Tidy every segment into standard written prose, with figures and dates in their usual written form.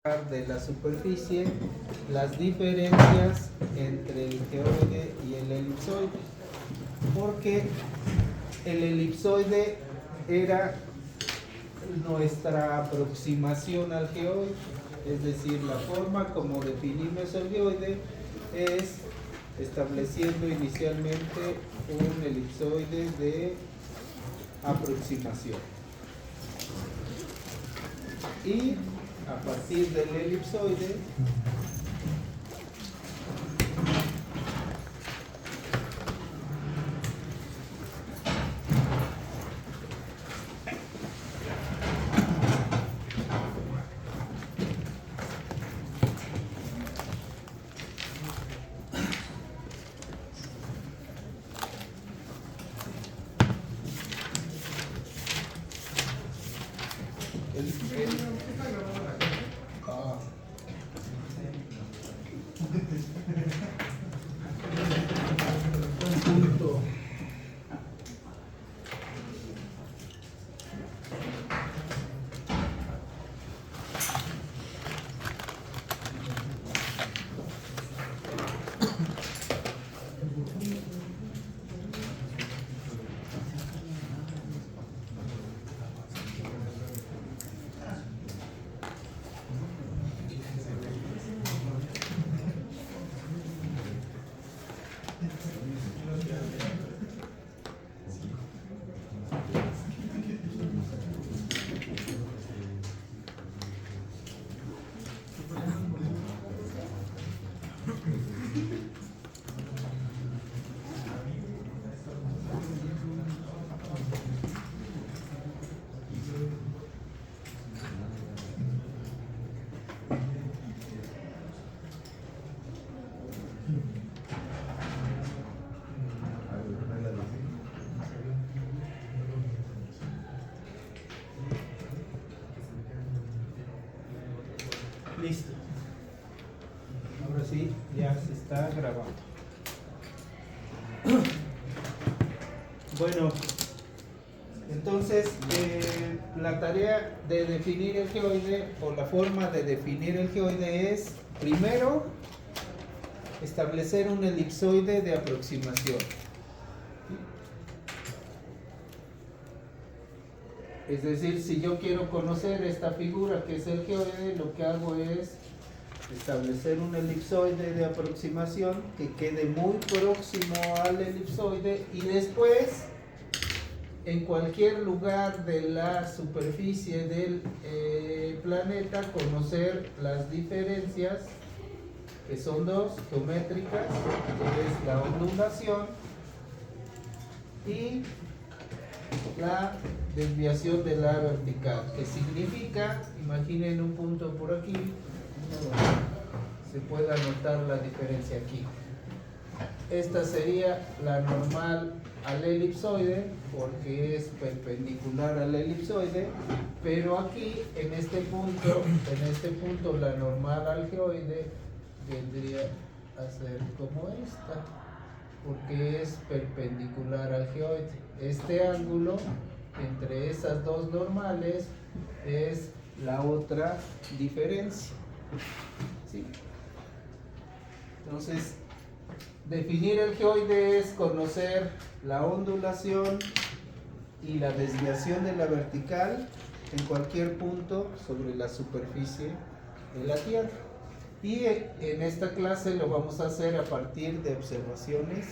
de la superficie las diferencias entre el geoide y el elipsoide, porque el elipsoide era nuestra aproximación al geoide, es decir, la forma como definimos el geoide es estableciendo inicialmente un elipsoide de aproximación, y a partir del elipsoide conjunto listo. Ahora sí, ya se está grabando. Bueno, entonces la tarea de definir el geoide, o la forma de definir el geoide, es primero establecer un elipsoide de aproximación. Es decir, si yo quiero conocer esta figura que es el geoide, lo que hago es establecer un elipsoide de aproximación que quede muy próximo al elipsoide, y después en cualquier lugar de la superficie del planeta conocer las diferencias, que son dos, geométricas, que es la ondulación y la desviación de la vertical, que significa, imaginen un punto por aquí, se puede anotar la diferencia aquí. Esta sería la normal al elipsoide, porque es perpendicular al elipsoide, pero aquí en este punto la normal al geoide vendría a ser como esta, porque es perpendicular al geoide. Este ángulo entre esas dos normales es la otra diferencia, ¿sí? Entonces, definir el geoide es conocer la ondulación y la desviación de la vertical en cualquier punto sobre la superficie de la Tierra. Y en esta clase lo vamos a hacer a partir de observaciones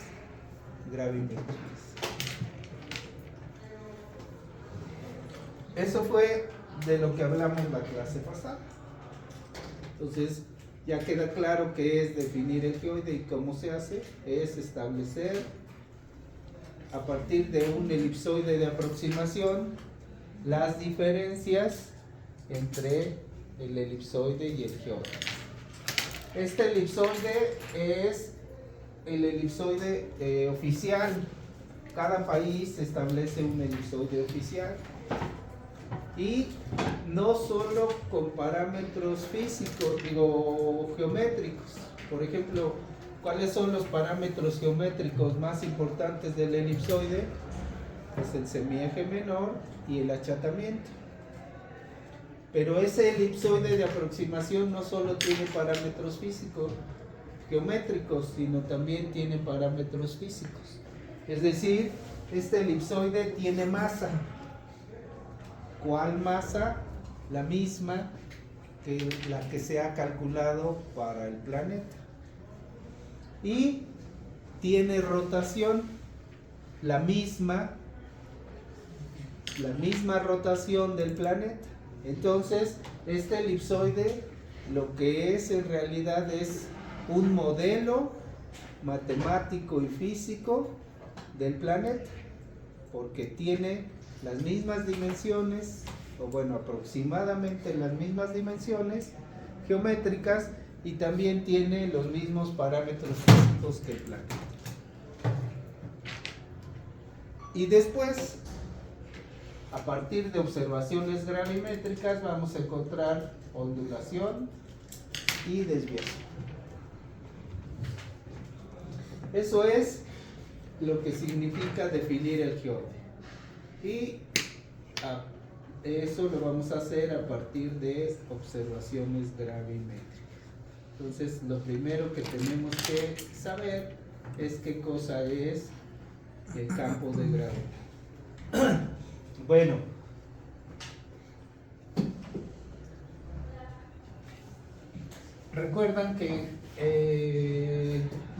gravimétricas. Eso fue de lo que hablamos la clase pasada. Entonces, ya queda claro qué es definir el geoide y cómo se hace. Es establecer a partir de un elipsoide de aproximación las diferencias entre el elipsoide y el geoide. Este elipsoide es el elipsoide oficial. Cada país establece un elipsoide oficial, y no solo con parámetros físicos, geométricos. Por ejemplo, ¿cuáles son los parámetros geométricos más importantes del elipsoide? Pues el semieje menor y el achatamiento. Pero ese elipsoide de aproximación no solo tiene parámetros físicos, geométricos, sino también tiene parámetros físicos. Es decir, este elipsoide tiene masa. ¿Cuál masa? La misma que la que se ha calculado para el planeta. Y tiene rotación, la misma rotación del planeta. Entonces, este elipsoide lo que es en realidad es un modelo matemático y físico del planeta, porque tiene las mismas dimensiones, o bueno, aproximadamente las mismas dimensiones geométricas, y también tiene los mismos parámetros físicos que el planeta. Y después, a partir de observaciones gravimétricas, vamos a encontrar ondulación y desviación. Eso es lo que significa definir el geoide. Y eso lo vamos a hacer a partir de observaciones gravimétricas. Entonces, lo primero que tenemos que saber es qué cosa es el campo de gravedad. Bueno, recuerdan que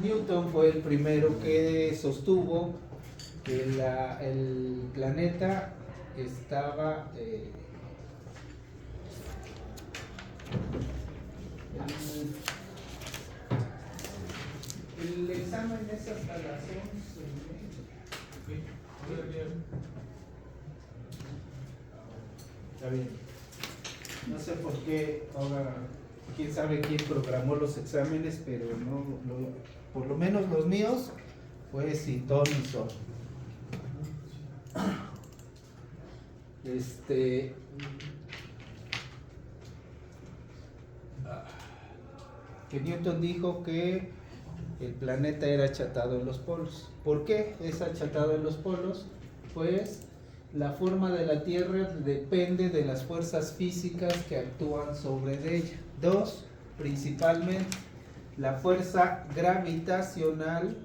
Newton fue el primero que sostuvo que el planeta estaba el examen es hasta las 11. Está bien. No sé por qué ahora, quién sabe quién programó los exámenes, pero no, por lo menos los míos fue sin ton ni sol. Que Newton dijo que el planeta era achatado en los polos. ¿Por qué es achatado en los polos? Pues la forma de la Tierra depende de las fuerzas físicas que actúan sobre ella. Dos, principalmente, la fuerza gravitacional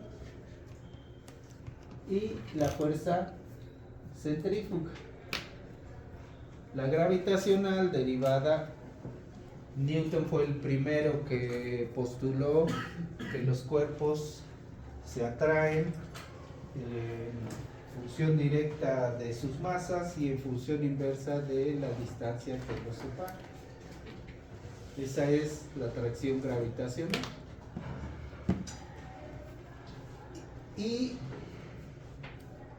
y la fuerza centrífuga. La gravitacional derivada, Newton fue el primero que postuló que los cuerpos se atraen en función directa de sus masas y en función inversa de la distancia que los separa. Esa es la atracción gravitacional. Y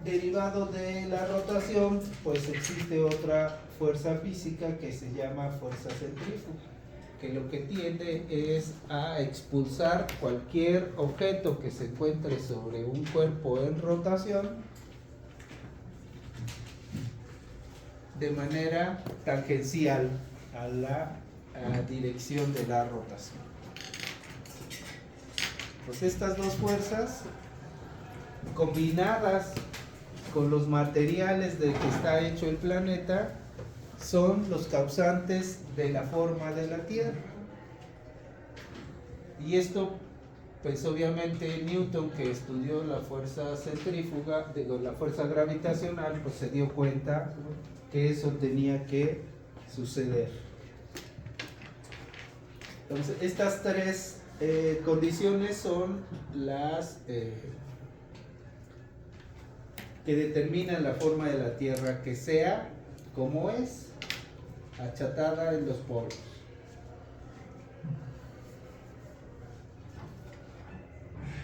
derivado de la rotación, pues existe otra fuerza física que se llama fuerza centrífuga, que lo que tiende es a expulsar cualquier objeto que se encuentre sobre un cuerpo en rotación de manera tangencial a la dirección de la rotación. Pues estas dos fuerzas, combinadas con los materiales de que está hecho el planeta, son los causantes de la forma de la Tierra. Y esto, pues obviamente Newton, que estudió la fuerza centrífuga, la fuerza gravitacional, pues se dio cuenta que eso tenía que suceder. Entonces, estas tres condiciones son las que determinan la forma de la Tierra, que sea como es, achatada en los polos.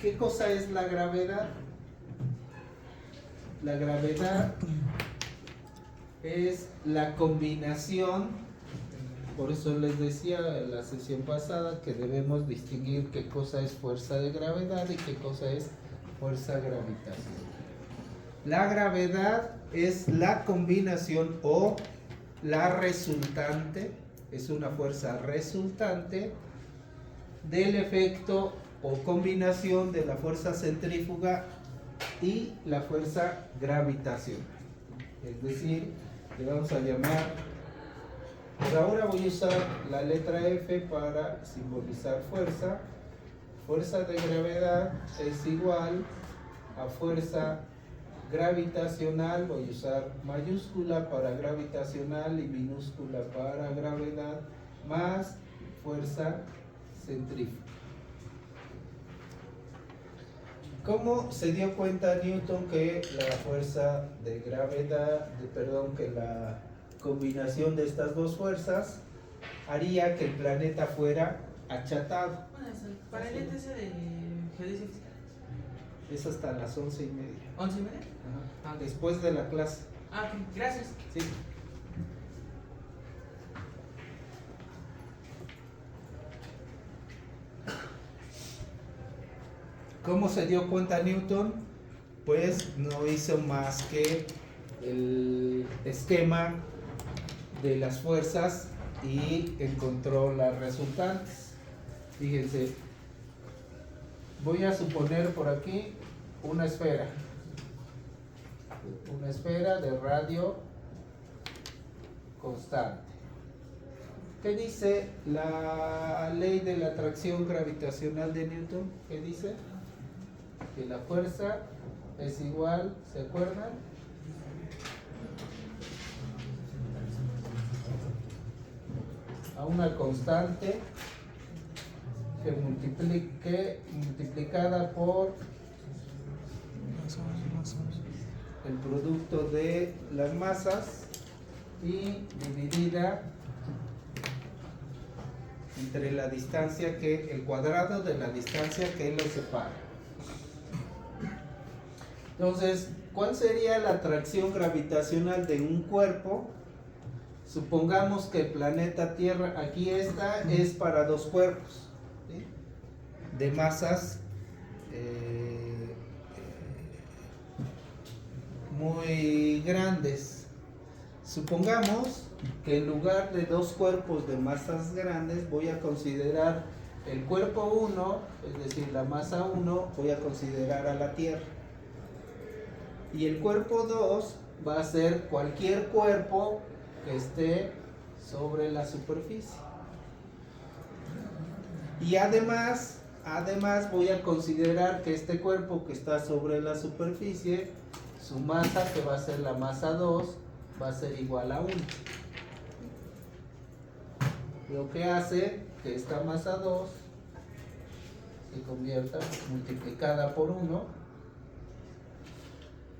¿Qué cosa es la gravedad? La gravedad es la combinación, por eso les decía en la sesión pasada que debemos distinguir qué cosa es fuerza de gravedad y qué cosa es fuerza gravitacional. La gravedad es la combinación o la resultante, es una fuerza resultante del efecto o combinación de la fuerza centrífuga y la fuerza gravitacional. Es decir, le vamos a llamar Por ahora voy a usar la letra F para simbolizar fuerza. Fuerza de gravedad es igual a fuerza gravitacional, voy a usar mayúscula para gravitacional y minúscula para gravedad, más fuerza centrífuga. ¿Cómo se dio cuenta Newton que la fuerza de gravedad, que la combinación de estas dos fuerzas haría que el planeta fuera achatado? Bueno, para el ETC de geodesia física. Es hasta las 11:30. ¿11:30? Ajá. Después de la clase. Ah, ok, gracias. Sí. ¿Cómo se dio cuenta Newton? Pues no hizo más que el esquema de las fuerzas y encontró las resultantes. Fíjense, voy a suponer por aquí una esfera de radio constante. ¿Qué dice la ley de la atracción gravitacional de Newton? ¿Qué dice? Que la fuerza es igual, ¿se acuerdan? A una constante que multiplicada por el producto de las masas y dividida entre la distancia el cuadrado de la distancia que lo separa. Entonces, ¿cuál sería la atracción gravitacional de un cuerpo? Supongamos que el planeta Tierra, aquí está, es para dos cuerpos, ¿sí? De masas muy grandes. Supongamos que en lugar de dos cuerpos de masas grandes voy a considerar el cuerpo 1, es decir, la masa 1, voy a considerar a la Tierra. Y el cuerpo 2 va a ser cualquier cuerpo que esté sobre la superficie. Y además voy a considerar que este cuerpo que está sobre la superficie, su masa, que va a ser la masa 2, va a ser igual a 1. Lo que hace que esta masa 2 se convierta multiplicada por 1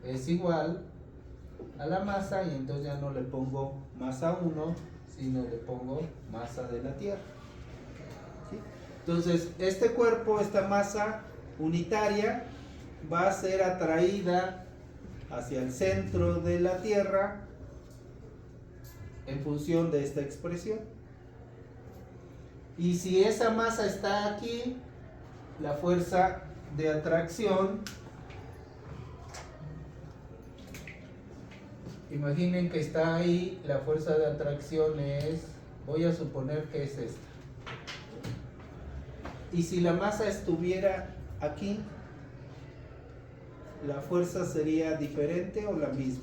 es igual a la masa, y entonces ya no le pongo masa 1, sino le pongo masa de la Tierra. ¿Sí? Entonces, este cuerpo, esta masa unitaria, va a ser atraída hacia el centro de la Tierra en función de esta expresión. Y si esa masa está aquí, la fuerza de atracción, imaginen que está ahí, la fuerza de atracción es, voy a suponer que es esta. Y si la masa estuviera aquí, ¿la fuerza sería diferente o la misma?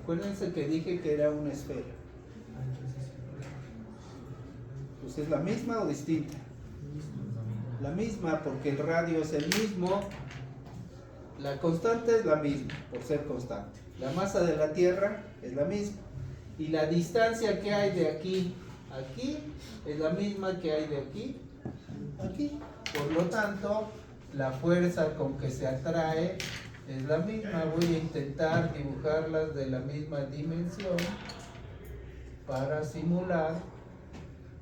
Acuérdense que dije que era una esfera. Pues ¿es la misma o distinta? La misma, porque el radio es el mismo. La constante es la misma, por ser constante. La masa de la Tierra es la misma. Y la distancia que hay de aquí a aquí es la misma que hay de aquí a aquí. Por lo tanto, la fuerza con que se atrae es la misma. Voy a intentar dibujarlas de la misma dimensión para simular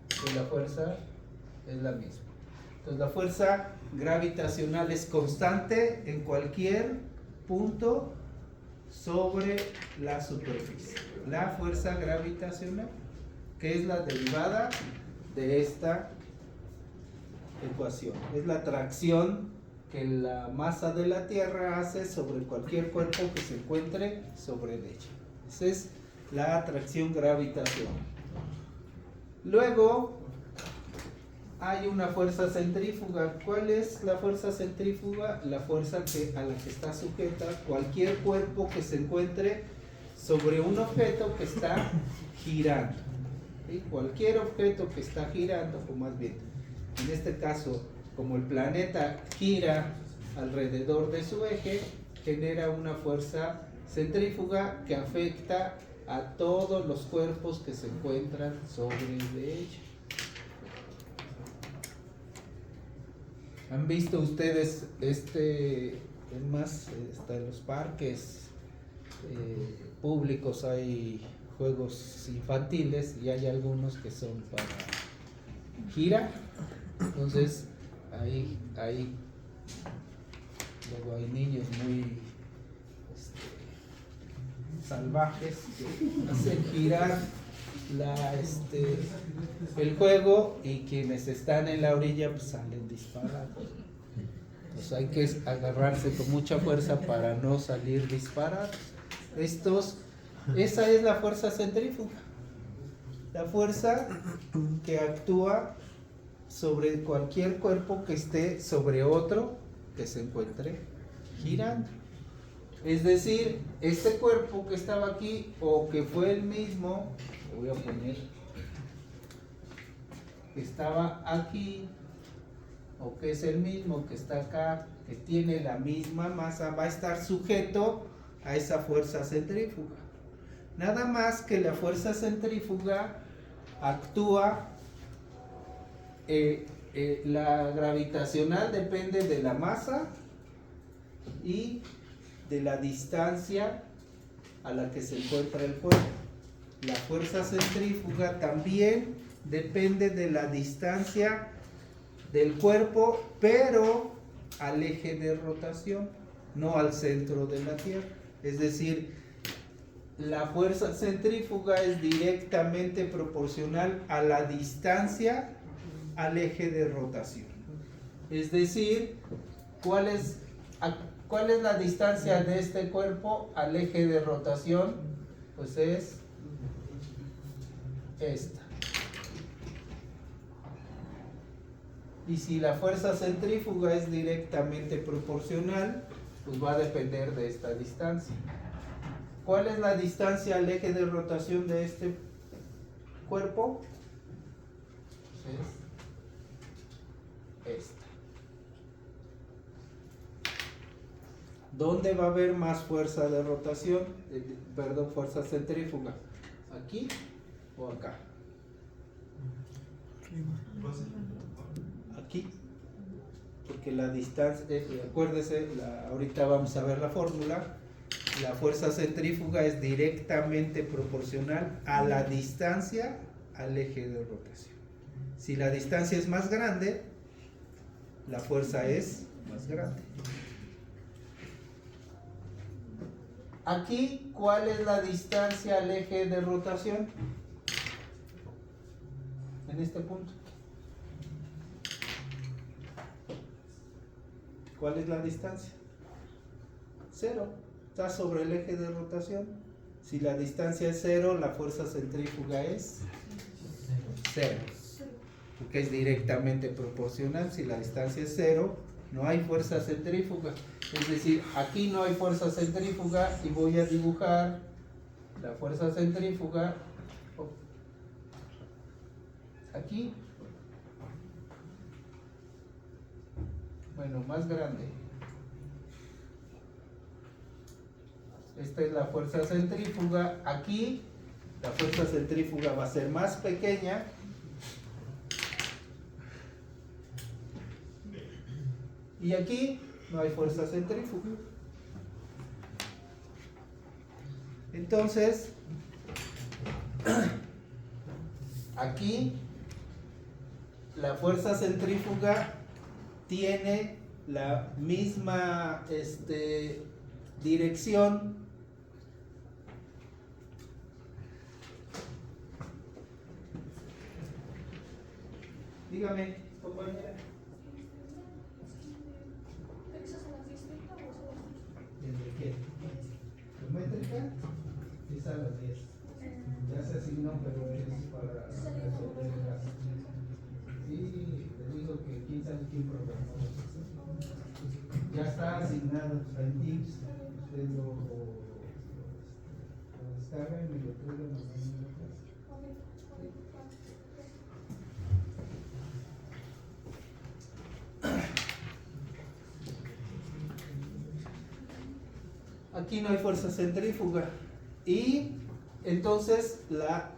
que la fuerza es la misma. Entonces, la fuerza gravitacional es constante en cualquier punto sobre la superficie. La fuerza gravitacional, que es la derivada de esta ecuación, es la atracción que la masa de la Tierra hace sobre cualquier cuerpo que se encuentre sobre ella. Esa es la atracción gravitacional. Luego hay una fuerza centrífuga. ¿Cuál es la fuerza centrífuga? La fuerza a la que está sujeta cualquier cuerpo que se encuentre sobre un objeto que está girando. ¿Sí? Cualquier objeto que está girando, o más bien, en este caso, como el planeta gira alrededor de su eje, genera una fuerza centrífuga que afecta a todos los cuerpos que se encuentran sobre de ella. ¿Han visto ustedes además, hasta en los parques públicos hay juegos infantiles y hay algunos que son para girar? Entonces, luego hay niños muy salvajes que hacen girar el juego, y quienes están en la orilla pues salen disparados. Pues hay que agarrarse con mucha fuerza para no salir disparados. Esa es la fuerza centrífuga, la fuerza que actúa sobre cualquier cuerpo que esté sobre otro que se encuentre girando. Es decir, este cuerpo que estaba aquí, o que fue el mismo, lo voy a poner, que estaba aquí, o que es el mismo que está acá, que tiene la misma masa, va a estar sujeto a esa fuerza centrífuga. Nada más que la fuerza centrífuga actúa, la gravitacional depende de la masa y de la distancia a la que se encuentra el cuerpo. La fuerza centrífuga también depende de la distancia del cuerpo, pero al eje de rotación, no al centro de la Tierra. Es decir, la fuerza centrífuga es directamente proporcional a la distancia al eje de rotación. Es decir, ¿cuál es la distancia de este cuerpo al eje de rotación? Pues es esta. Y si la fuerza centrífuga es directamente proporcional, pues va a depender de esta distancia. ¿Cuál es la distancia al eje de rotación de este cuerpo? Pues es esta. ¿Dónde va a haber más fuerza de rotación? Fuerza centrífuga. ¿Aquí o acá? Aquí. Porque la distancia, acuérdese, ahorita vamos a ver la fórmula. La fuerza centrífuga es directamente proporcional a la distancia al eje de rotación. Si la distancia es más grande, la fuerza es más grande. Aquí, ¿cuál es la distancia al eje de rotación? En este punto. ¿Cuál es la distancia? 0. Está sobre el eje de rotación. Si la distancia es 0, la fuerza centrífuga es 0. Porque es directamente proporcional. Si la distancia es 0, no hay fuerza centrífuga. Es decir, aquí no hay fuerza centrífuga, y voy a dibujar la fuerza centrífuga aquí. Bueno, más grande. Esta es la fuerza centrífuga. Aquí la fuerza centrífuga va a ser más pequeña. Y aquí no hay fuerza centrífuga. Entonces, aquí la fuerza centrífuga tiene la misma dirección Dígame, compañera. ¿Desde qué? ¿Geométrica? Es a las 10. Ya se asignó, pero es para resolver las. Sí, le digo que quién sabe quién programó. Ya está asignado en Teams. Usted lo descarga y me lo traigan mañana en la clase. Aquí no hay fuerza centrífuga y entonces la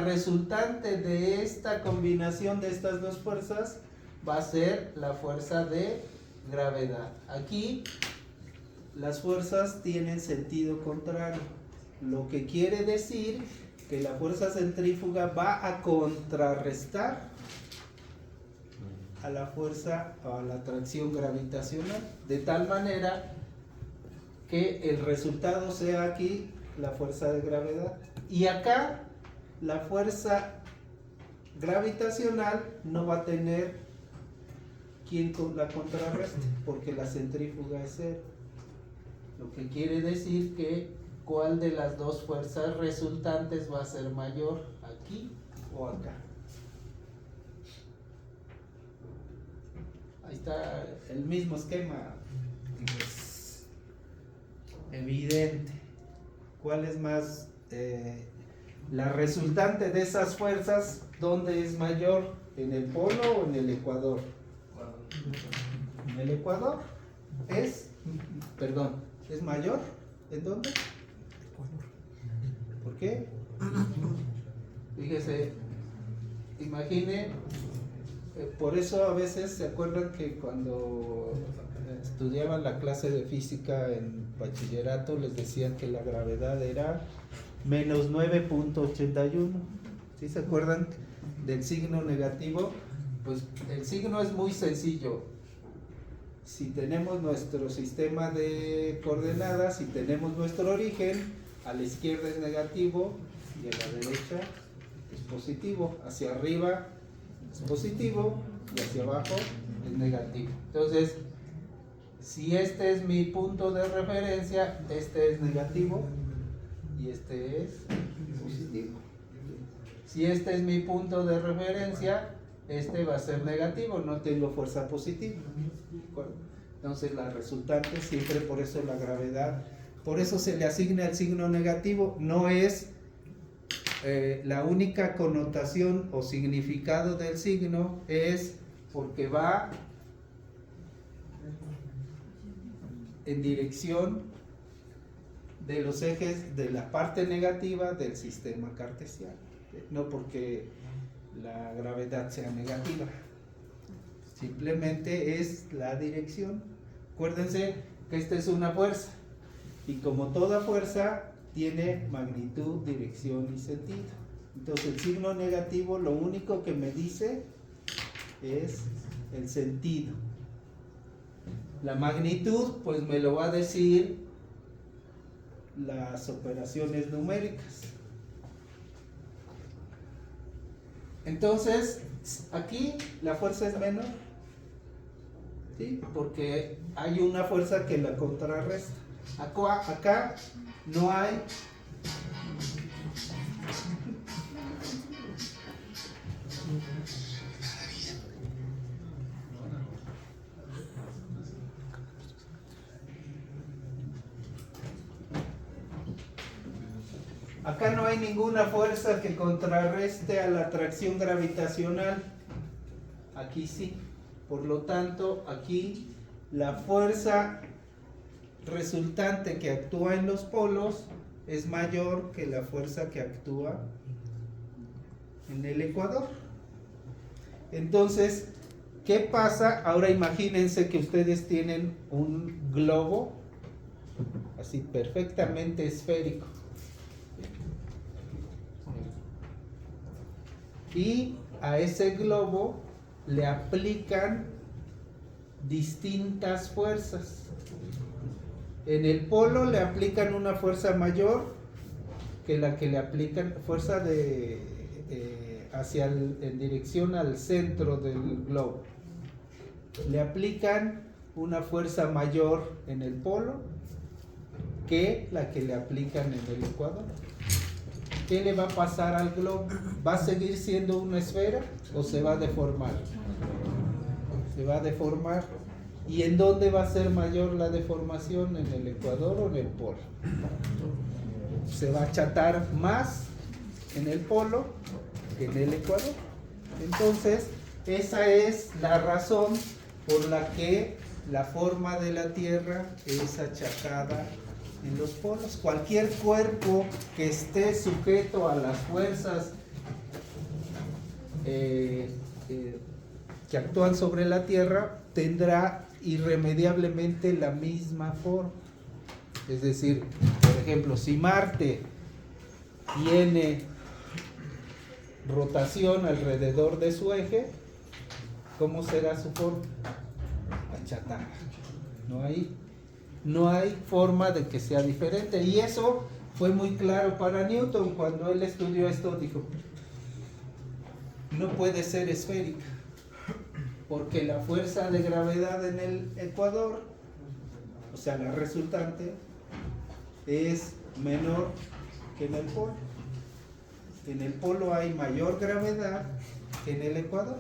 resultante de esta combinación de estas dos fuerzas va a ser la fuerza de gravedad. Aquí las fuerzas tienen sentido contrario, lo que quiere decir que la fuerza centrífuga va a contrarrestar a la fuerza o a la atracción gravitacional, de tal manera que el resultado sea aquí la fuerza de gravedad y acá la fuerza gravitacional no va a tener quien la contrarreste porque la centrífuga es cero, lo que quiere decir que cuál de las dos fuerzas resultantes va a ser mayor, aquí o acá. Ahí está el mismo esquema, pues, evidente. ¿Cuál es más? La resultante de esas fuerzas, ¿dónde es mayor? ¿En el polo o en el ecuador? En el ecuador es, perdón, ¿es mayor? ¿En dónde? ¿Por qué? Fíjese, imagine, por eso a veces se acuerdan que cuando estudiaban la clase de física en bachillerato les decían que la gravedad era menos 9.81. ¿Sí se acuerdan del signo negativo? Pues el signo es muy sencillo. Si tenemos nuestro sistema de coordenadas, si tenemos nuestro origen, a la izquierda es negativo y a la derecha es positivo. Hacia arriba es positivo y hacia abajo es negativo. Entonces, si este es mi punto de referencia, este es negativo y este es positivo. Si este es mi punto de referencia, este va a ser negativo, no tengo fuerza positiva. Entonces la resultante siempre, por eso la gravedad, por eso se le asigna el signo negativo, no es la única connotación o significado del signo, es porque va en dirección de los ejes de la parte negativa del sistema cartesiano, no porque la gravedad sea negativa, simplemente es la dirección. Acuérdense que esta es una fuerza y como toda fuerza tiene magnitud, dirección y sentido. Entonces el signo negativo lo único que me dice es el sentido. La magnitud pues me lo va a decir las operaciones numéricas. Entonces aquí la fuerza es menor, ¿sí? Porque hay una fuerza que la contrarresta. Acá no hay ninguna fuerza que contrarreste a la atracción gravitacional. Aquí sí. Por lo tanto, aquí la fuerza resultante que actúa en los polos es mayor que la fuerza que actúa en el ecuador. Entonces, ¿qué pasa? Ahora imagínense que ustedes tienen un globo así perfectamente esférico y a ese globo le aplican distintas fuerzas. En el polo le aplican una fuerza mayor que la que le aplican, fuerza en dirección al centro del globo. Le aplican una fuerza mayor en el polo que la que le aplican en el ecuador. ¿Qué le va a pasar al globo? ¿Va a seguir siendo una esfera o se va a deformar? Se va a deformar. ¿Y en dónde va a ser mayor la deformación? ¿En el ecuador o en el polo? se va a achatar más en el polo que en el ecuador. Entonces, esa es la razón por la que la forma de la Tierra es achatada en los polos. Cualquier cuerpo que esté sujeto a las fuerzas que actúan sobre la Tierra tendrá irremediablemente la misma forma. Es decir, por ejemplo, si Marte tiene rotación alrededor de su eje, ¿cómo será su forma? Achatada. No hay forma de que sea diferente. Y eso fue muy claro para Newton. Cuando él estudió esto, dijo, no puede ser esférica, porque la fuerza de gravedad en el ecuador, o sea, la resultante, es menor que en el polo. En el polo hay mayor gravedad que en el ecuador.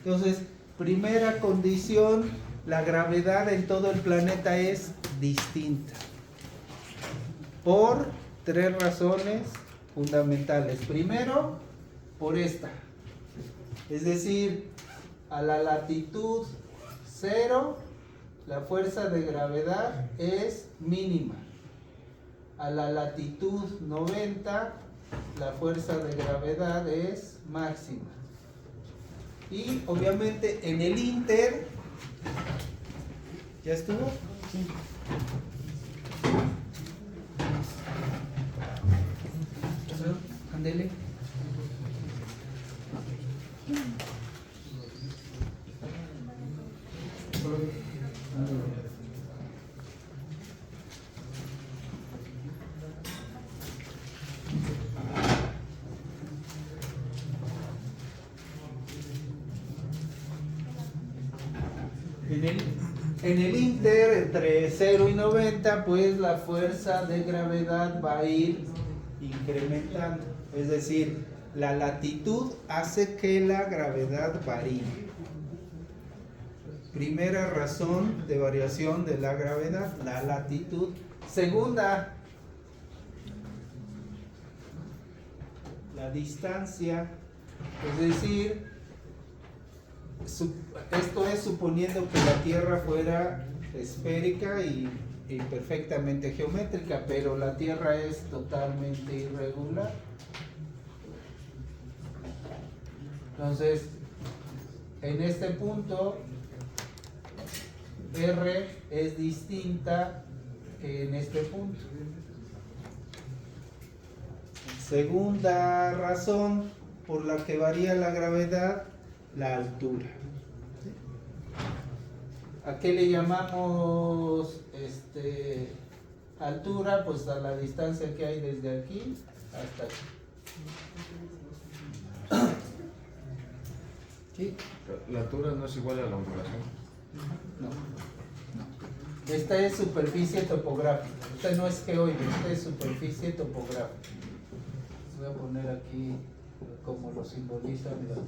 Entonces, primera condición, la gravedad en todo el planeta es distinta. Por 3 razones fundamentales. Primero, por esta. Es decir, a la latitud 0, la fuerza de gravedad es mínima. A la latitud 90, la fuerza de gravedad es máxima. Y obviamente en el inter, ¿ya estuvo? Sí. Ándele. En el inter, entre 0 y 90, pues la fuerza de gravedad va a ir incrementando. Es decir, la latitud hace que la gravedad varíe. Primera razón de variación de la gravedad, la latitud. Segunda, la distancia. Es decir, esto es suponiendo que la Tierra fuera esférica y perfectamente geométrica, pero la Tierra es totalmente irregular. Entonces, en este punto, R es distinta que en este punto. Segunda razón por la que varía la gravedad, la altura. ¿A qué le llamamos altura? Pues a la distancia que hay desde aquí hasta aquí. ¿Sí? La altura no es igual a la ondulación. No. Esta es superficie topográfica. Esta no es geoide, esta es superficie topográfica. Voy a poner aquí como lo simbolizan las.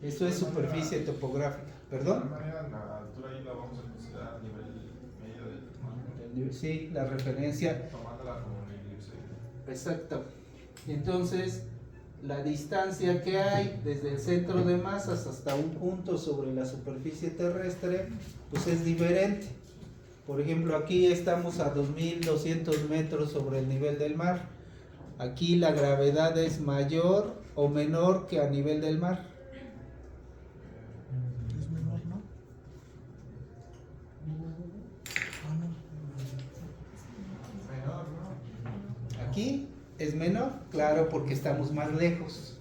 Eso es superficie topográfica. ¿Perdón? De alguna manera, la altura ahí la vamos a considerar a nivel medio del mar. Sí, la referencia. Tomándola como el eclipse. Exacto. Entonces, la distancia que hay desde el centro de masas hasta un punto sobre la superficie terrestre, pues es diferente. Por ejemplo, aquí estamos a 2.200 metros sobre el nivel del mar. Aquí la gravedad es mayor o menor que a nivel del mar. Es menor, ¿no? Menor, ¿no? Aquí es menor, claro, porque estamos más lejos.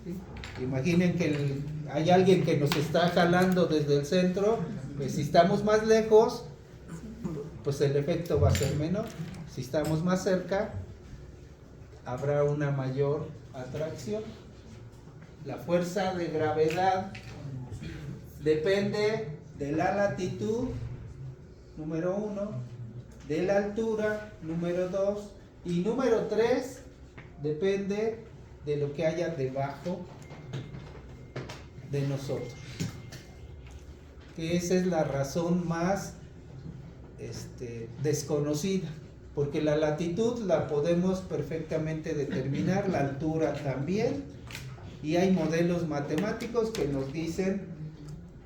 ¿Sí? Imaginen que hay alguien que nos está jalando desde el centro, pues si estamos más lejos, pues el efecto va a ser menor. Si estamos más cerca, habrá una mayor atracción. La fuerza de gravedad depende de la latitud, número 1, de la altura, número 2, y número 3, depende de lo que haya debajo de nosotros. Que esa es la razón más desconocida, porque la latitud la podemos perfectamente determinar, la altura también, y hay modelos matemáticos que nos dicen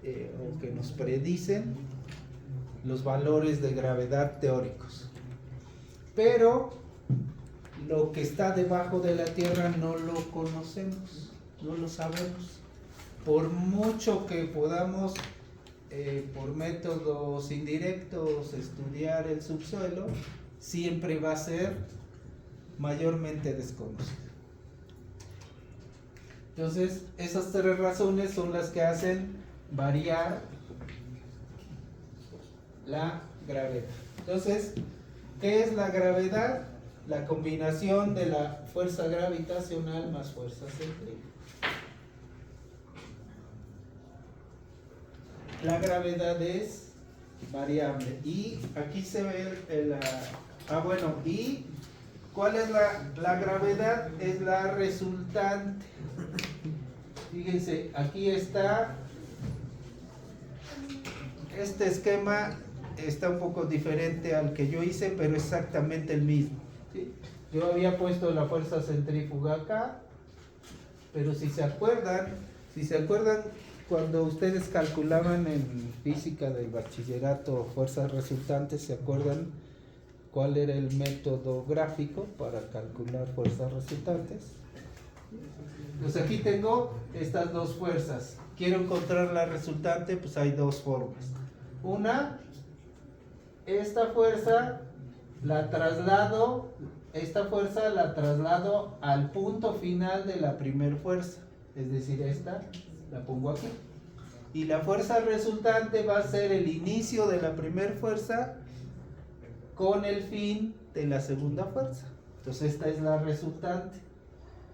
o que nos predicen los valores de gravedad teóricos, pero lo que está debajo de la Tierra no lo conocemos, no lo sabemos. Por mucho que podamos por métodos indirectos estudiar el subsuelo, siempre va a ser mayormente desconocido. Entonces, esas tres razones son las que hacen variar la gravedad. Entonces, ¿qué es la gravedad? La combinación de la fuerza gravitacional más fuerza centrífuga. La gravedad es variable y aquí se ve y ¿cuál es la gravedad? Es la resultante. Fíjense, aquí está, este esquema está un poco diferente al que yo hice, pero exactamente el mismo, ¿sí? Yo había puesto la fuerza centrífuga acá, pero si se acuerdan, cuando ustedes calculaban en física del bachillerato fuerzas resultantes, ¿se acuerdan cuál era el método gráfico para calcular fuerzas resultantes? Pues aquí tengo estas dos fuerzas. Quiero encontrar la resultante, pues hay dos formas. Una, esta fuerza la traslado al punto final de la primera fuerza, es decir, esta la pongo aquí, y la fuerza resultante va a ser el inicio de la primera fuerza con el fin de la segunda fuerza. Entonces esta es la resultante.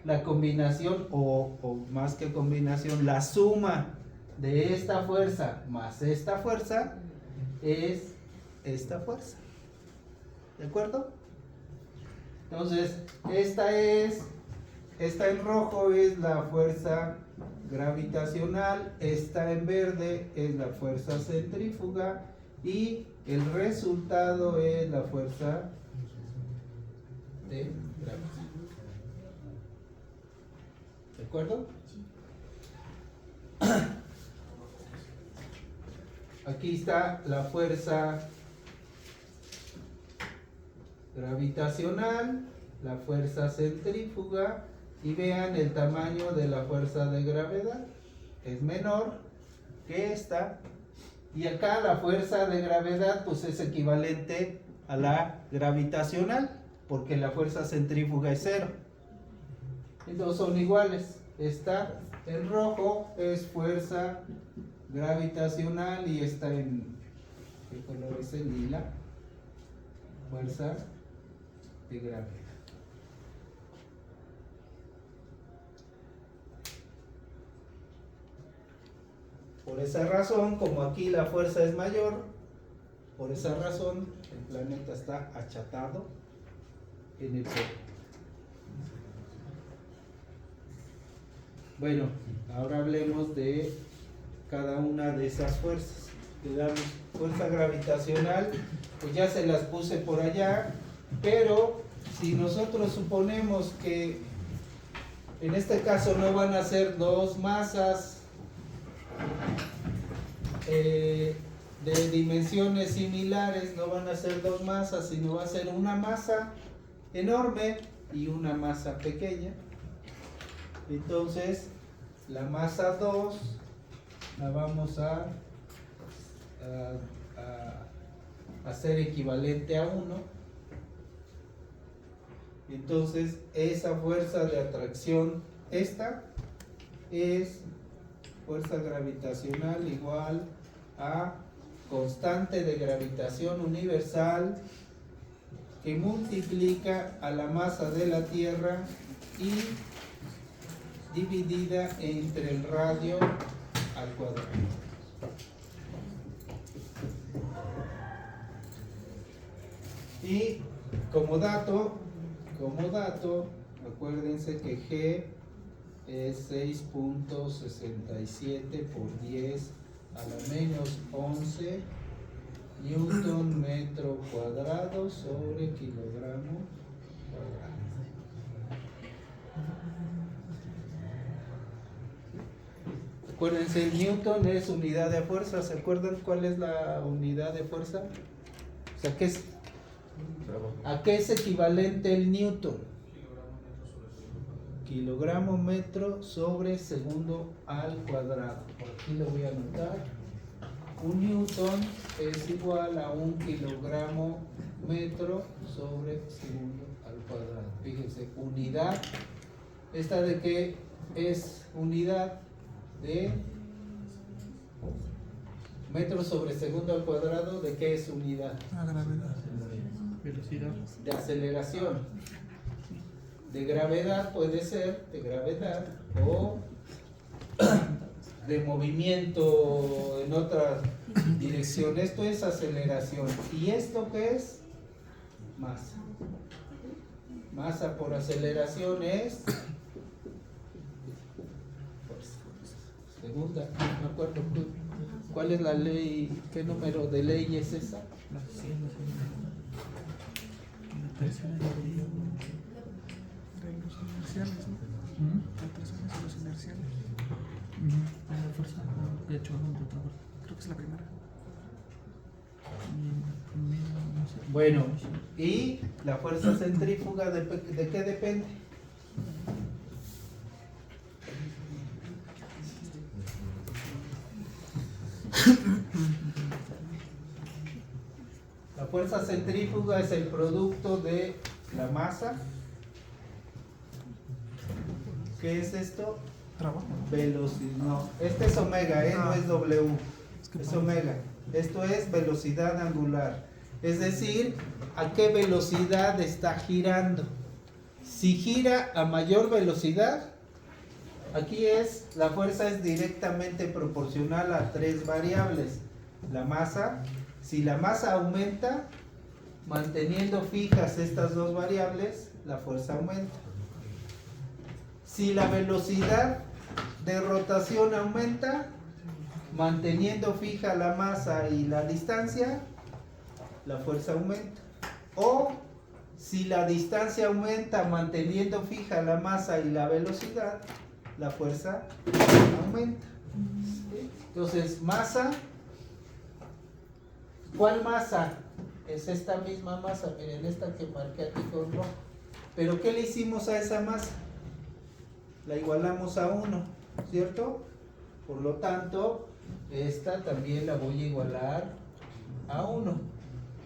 La combinación o más que combinación, la suma de esta fuerza más esta fuerza es esta fuerza, ¿de acuerdo? Entonces esta en rojo es la fuerza gravitacional, esta en verde es la fuerza centrífuga y el resultado es la fuerza de gravedad. ¿De acuerdo? Aquí está la fuerza gravitacional, la fuerza centrífuga, y vean el tamaño de la fuerza de gravedad, es menor que esta, y acá la fuerza de gravedad pues es equivalente a la gravitacional, porque la fuerza centrífuga es 0. Entonces son iguales. Esta en rojo es fuerza gravitacional y esta en, ¿qué color es el lila? Fuerza de gravedad. Por esa razón, como aquí la fuerza es mayor, por esa razón el planeta está achatado en el polo. Bueno, ahora hablemos de cada una de esas fuerzas. Digamos, fuerza gravitacional, pues ya se las puse por allá, pero si nosotros suponemos que en este caso no van a ser dos masas de dimensiones similares, no van a ser dos masas, sino va a ser una masa enorme y una masa pequeña. Entonces la masa 2 la vamos a hacer equivalente a 1. Entonces esa fuerza de atracción, esta es fuerza gravitacional igual a constante de gravitación universal que multiplica a la masa de la Tierra y dividida entre el radio al cuadrado. Y como dato, acuérdense que G es 6.67 por 10 a la menos 11 Newton metro cuadrado sobre kilogramo cuadrado. Acuérdense, el Newton es unidad de fuerza. ¿Se acuerdan cuál es la unidad de fuerza? O sea, ¿a qué es equivalente el Newton? Kilogramo metro sobre segundo al cuadrado. Por aquí lo voy a anotar. Un Newton es igual a un kilogramo metro sobre segundo al cuadrado. Fíjense, unidad. ¿Esta de qué es unidad? De metro sobre segundo al cuadrado. ¿De qué es unidad? La gravedad. Velocidad. De aceleración. De gravedad puede ser de gravedad o de movimiento en otra dirección. Esto es aceleración. ¿Y esto qué es? Masa. Masa por aceleración es segunda. No me acuerdo cuál es la ley, qué número de ley es esa. La tercera ley de los inerciales, ¿no? La tercera de los inerciales. La fuerza, de hecho, creo que es la primera. No sé. Bueno, ¿y la fuerza centrífuga de qué depende? La fuerza centrífuga es el producto de la masa. ¿Qué es esto? Trabajo. Velocidad. No, este es omega, no es W. Es omega. Esto es velocidad angular. Es decir, ¿a qué velocidad está girando? Si gira a mayor velocidad, aquí la fuerza es directamente proporcional a tres variables. La masa, si la masa aumenta, manteniendo fijas estas dos variables, la fuerza aumenta. Si la velocidad de rotación aumenta, manteniendo fija la masa y la distancia, la fuerza aumenta. O si la distancia aumenta manteniendo fija la masa y la velocidad, la fuerza aumenta. ¿Sí? Entonces, masa, ¿cuál masa? Es esta misma masa, miren, esta que marqué aquí con rojo. ¿Pero qué le hicimos a esa masa? La igualamos a 1, ¿cierto? Por lo tanto, esta también la voy a igualar a 1.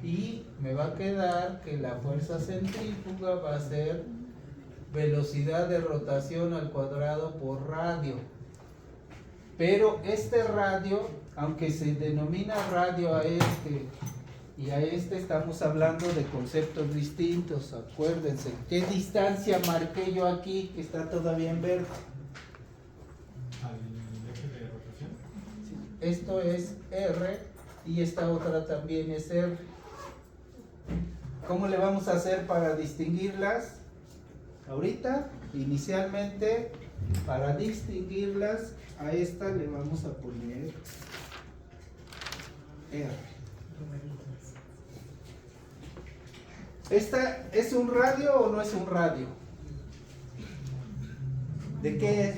Y me va a quedar que la fuerza centrífuga va a ser velocidad de rotación al cuadrado por radio. Pero este radio, aunque se denomina radio a este y a este, estamos hablando de conceptos distintos. Acuérdense, ¿qué distancia marqué yo aquí que está todavía en verde? Al eje de rotación. Esto es R y esta otra también es R. ¿Cómo le vamos a hacer para distinguirlas? Ahorita, inicialmente, para distinguirlas, a esta le vamos a poner R. ¿Esta es un radio o no es un radio? ¿De qué es?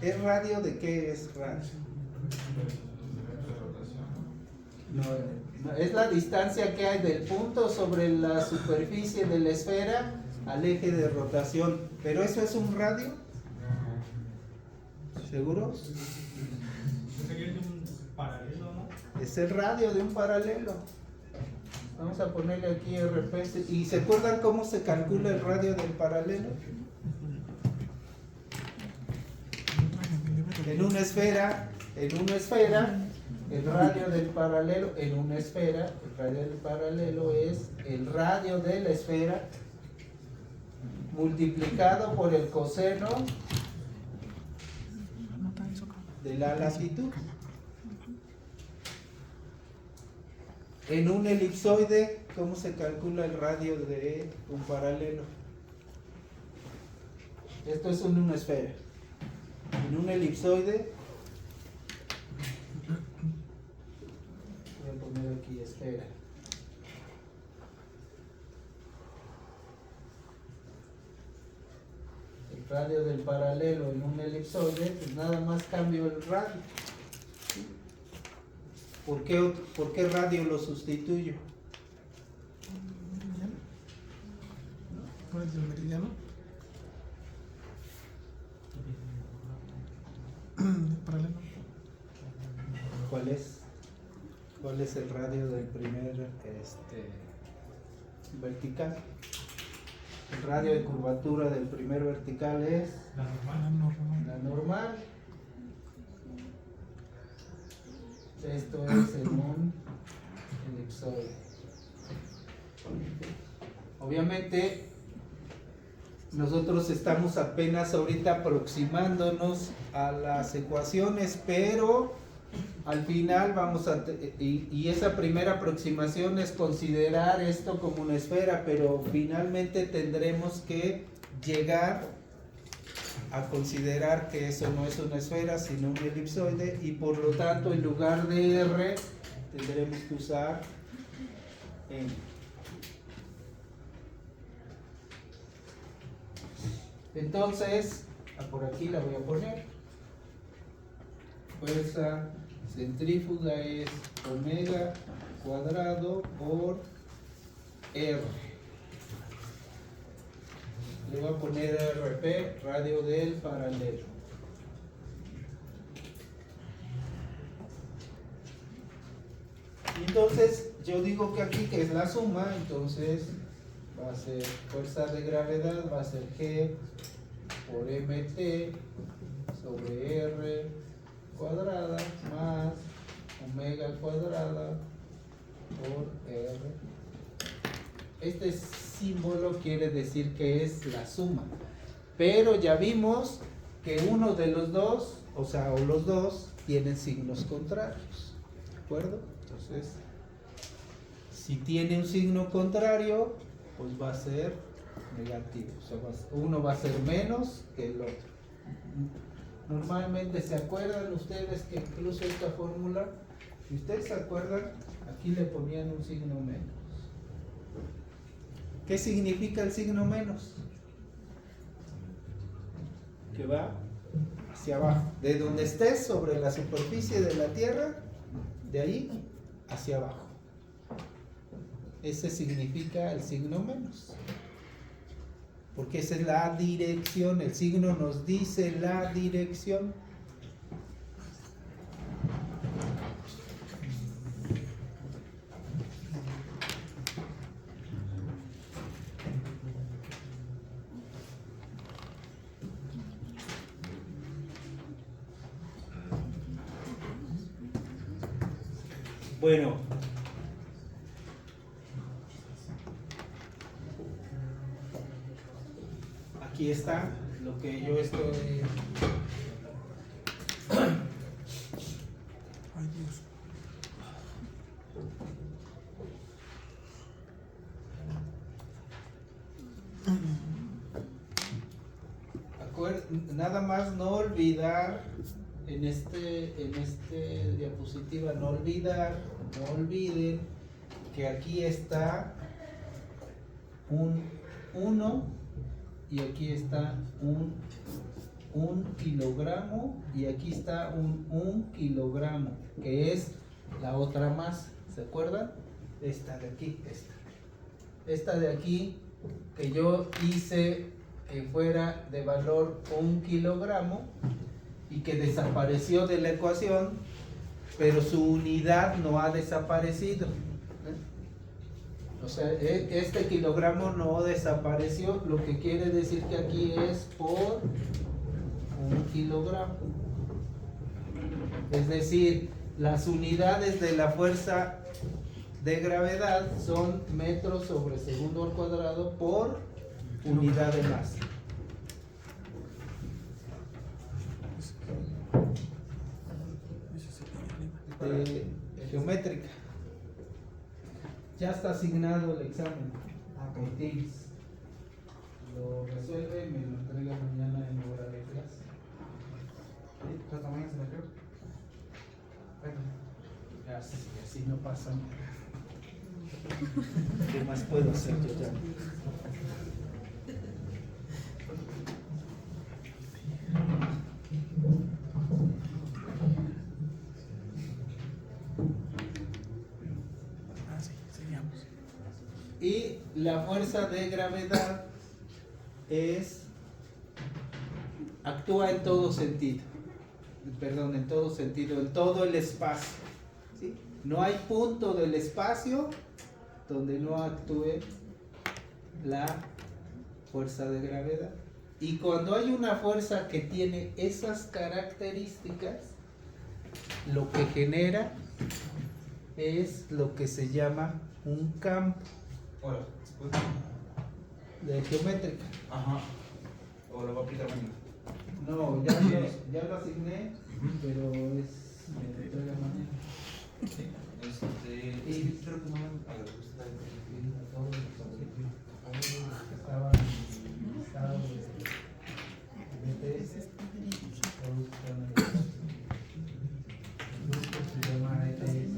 ¿Es radio? ¿De qué es radio? No, es la distancia que hay del punto sobre la superficie de la esfera al eje de rotación. ¿Pero eso es un radio? ¿Seguros? Sería de un paralelo, ¿no? Es el radio de un paralelo. Vamos a ponerle aquí RP. ¿Y se acuerdan cómo se calcula el radio del paralelo? En una esfera, el radio del paralelo, en una esfera, el radio del paralelo es el radio de la esfera multiplicado por el coseno de la latitud. En un elipsoide, ¿cómo se calcula el radio de un paralelo? Esto es en una esfera. En un elipsoide, voy a poner aquí esfera. esfera. El radio del paralelo en un elipsoide, pues nada más cambio el radio. ¿Por qué radio lo sustituyo? ¿Cuál es el meridiano? El paralelo. ¿Cuál es? ¿Cuál es el radio del primer vertical? El radio de curvatura del primer vertical es la normal. Esto es en un elipsoide. Obviamente nosotros estamos apenas ahorita aproximándonos a las ecuaciones, pero al final vamos a y esa primera aproximación es considerar esto como una esfera, pero finalmente tendremos que llegar a considerar que eso no es una esfera sino un elipsoide, y por lo tanto en lugar de R tendremos que usar M. Entonces, por aquí la voy a poner. Fuerza centrífuga es omega cuadrado por R. Le voy a poner RP, radio del paralelo. Entonces, yo digo que aquí que es la suma, entonces va a ser fuerza de gravedad, va a ser G por MT sobre R cuadrada más omega cuadrada por R. Este símbolo quiere decir que es la suma, pero ya vimos que uno de los dos, o los dos, tienen signos contrarios, ¿de acuerdo? Entonces, si tiene un signo contrario, pues va a ser negativo, o sea, uno va a ser menos que el otro. Normalmente se acuerdan ustedes que incluso esta fórmula, si ustedes se acuerdan, aquí le ponían un signo menos. ¿Qué significa el signo menos? Que va hacia abajo. De donde estés sobre la superficie de la Tierra, de ahí hacia abajo. Ese significa el signo menos. Porque esa es la dirección, el signo nos dice la dirección. Bueno, aquí está lo que yo estoy... Ay, Dios. Nada más no olvidar en este diapositiva, no olviden que aquí está un 1 y aquí está un kilogramo y aquí está un kilogramo, que es la otra masa, ¿se acuerdan? Esta de aquí, esta de aquí que yo hice que fuera de valor 1 kilogramo y que desapareció de la ecuación, pero su unidad no ha desaparecido. O sea, este kilogramo no desapareció, lo que quiere decir que aquí es por 1 kilogramo. Es decir, las unidades de la fuerza de gravedad son metros sobre segundo al cuadrado por unidad de masa. Geométrica. Ya está asignado el examen por Teams. Lo resuelve y me lo entrega mañana en hora de clase. ¿Hasta mañana se me creo? Así no pasa. ¿Qué más puedo hacer yo ya? Ah, sí, seguíamos. Y la fuerza de gravedad actúa en todo sentido. Perdón, en todo sentido, en todo el espacio. ¿Sí? No hay punto del espacio donde no actúe la fuerza de gravedad. Y cuando hay una fuerza que tiene esas características, lo que genera es lo que se llama un campo Ahora, después. de geométrica. Ajá. O lo voy a aplicar mañana. No, ya lo asigné, pero es me entrega mañana. Sí, creo que no me a la gusta Estaban en estado de ETS, todos están en el grupo se llama ETS.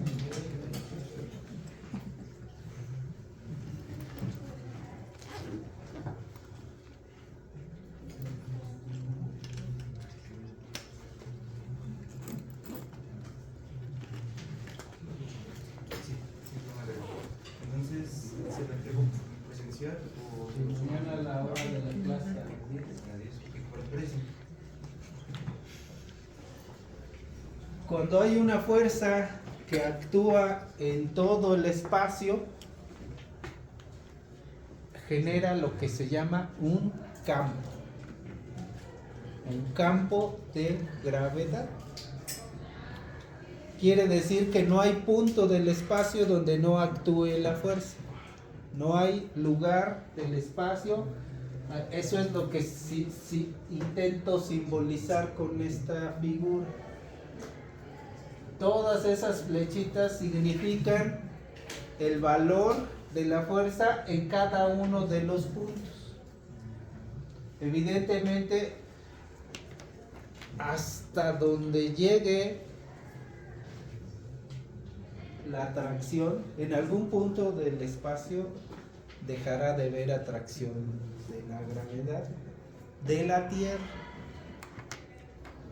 Entonces, ¿se lo entrego presencial o Mañana a la hora de la clase a las 10. a 10? ¿Por el precio? Cuando hay una fuerza que actúa en todo el espacio, genera lo que se llama un campo de gravedad. Quiere decir que no hay punto del espacio donde no actúe la fuerza. No hay lugar del espacio. Eso es lo que sí intento simbolizar con esta figura. Todas esas flechitas significan el valor de la fuerza en cada uno de los puntos. Evidentemente, hasta donde llegue la atracción, en algún punto del espacio dejará de haber atracción de la gravedad de la Tierra.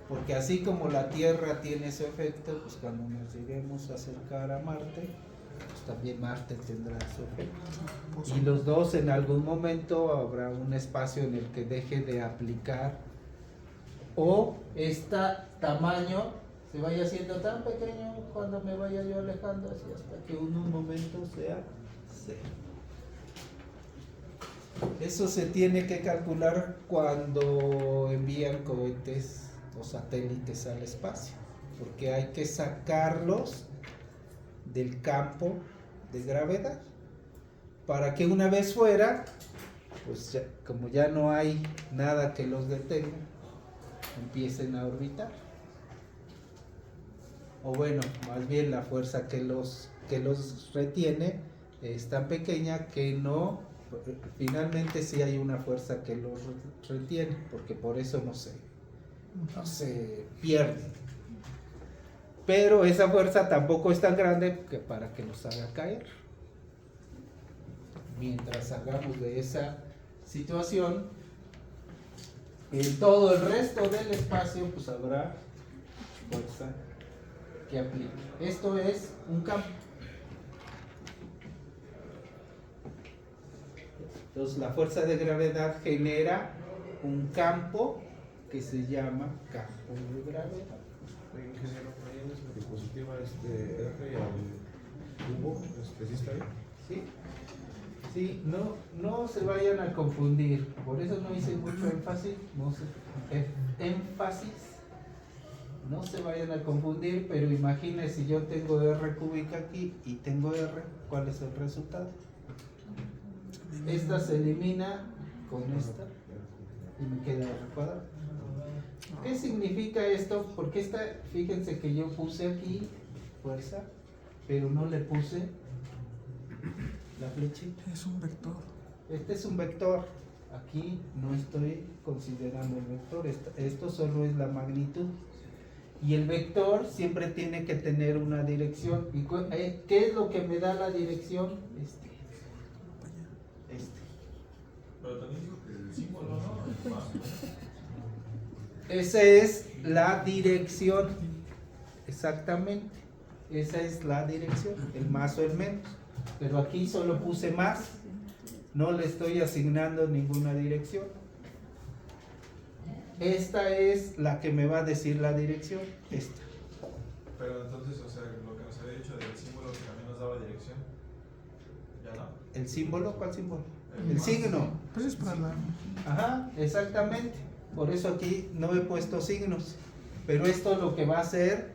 Porque así como la Tierra tiene su efecto, pues cuando nos lleguemos a acercar a Marte, pues también Marte tendrá su efecto. Y los dos en algún momento habrá un espacio en el que deje de aplicar o este tamaño se vaya haciendo tan pequeño cuando me vaya yo alejando así hasta que en un momento sea cero. Eso se tiene que calcular cuando envían cohetes o satélites al espacio, porque hay que sacarlos del campo de gravedad para que una vez fuera, pues ya, como ya no hay nada que los detenga, empiecen a orbitar. O bueno, más bien la fuerza que los retiene es tan pequeña que no, finalmente sí hay una fuerza que los retiene, porque por eso no se pierde. Pero esa fuerza tampoco es tan grande que para que los haga caer. Mientras salgamos de esa situación, en todo el resto del espacio pues habrá fuerza que aplique. Esto es un campo. Entonces la fuerza de gravedad genera un campo que se llama campo de gravedad. Ingeniero, ahí es la diapositiva R al cubo, ¿sí está bien? ¿Sí? Sí, no se vayan a confundir, por eso no hice mucho énfasis, no se vayan a confundir, pero imagínense si yo tengo R cúbica aquí y tengo R, ¿cuál es el resultado? Esta se elimina con esta y me queda R cuadrado. ¿Qué significa esto? Porque fíjense que yo puse aquí fuerza, pero no le puse la flechita. Es un vector. Este es un vector. Aquí no estoy considerando el vector. Esto solo es la magnitud. Y el vector siempre tiene que tener una dirección. ¿Y qué es lo que me da la dirección? Este. Pero también digo que el símbolo, ¿no? Esa es la dirección. Exactamente. Esa es la dirección. El más o el menos. Pero aquí solo puse más. No le estoy asignando ninguna dirección. Esta es la que me va a decir la dirección. Esta. Pero entonces, o sea, lo que nos había dicho del símbolo que también nos daba dirección, ¿ya no? ¿El símbolo? ¿Cuál símbolo? El más. signo. Pues es para la. Ajá, exactamente. Por eso aquí no he puesto signos. Pero esto lo que va a hacer,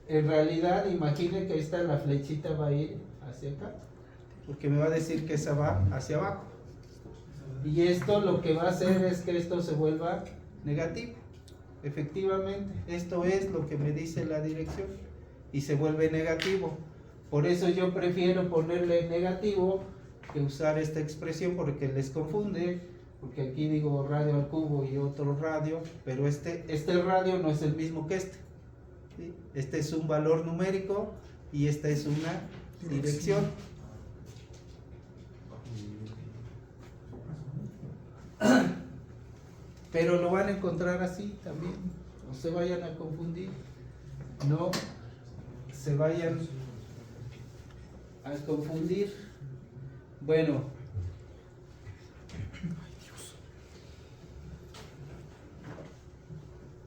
en realidad, imaginen que esta la flechita va a ir hacia acá. Porque me va a decir que esa va hacia abajo. Y esto lo que va a hacer es que esto se vuelva negativo. Efectivamente, esto es lo que me dice la dirección. Y se vuelve negativo. Por eso yo prefiero ponerle negativo que usar esta expresión porque les confunde. Porque aquí digo radio al cubo y otro radio. Pero este radio no es el mismo que este. ¿Sí? Este es un valor numérico y esta es una dirección. Pero lo van a encontrar así también. No se vayan a confundir. No se vayan a confundir. Bueno.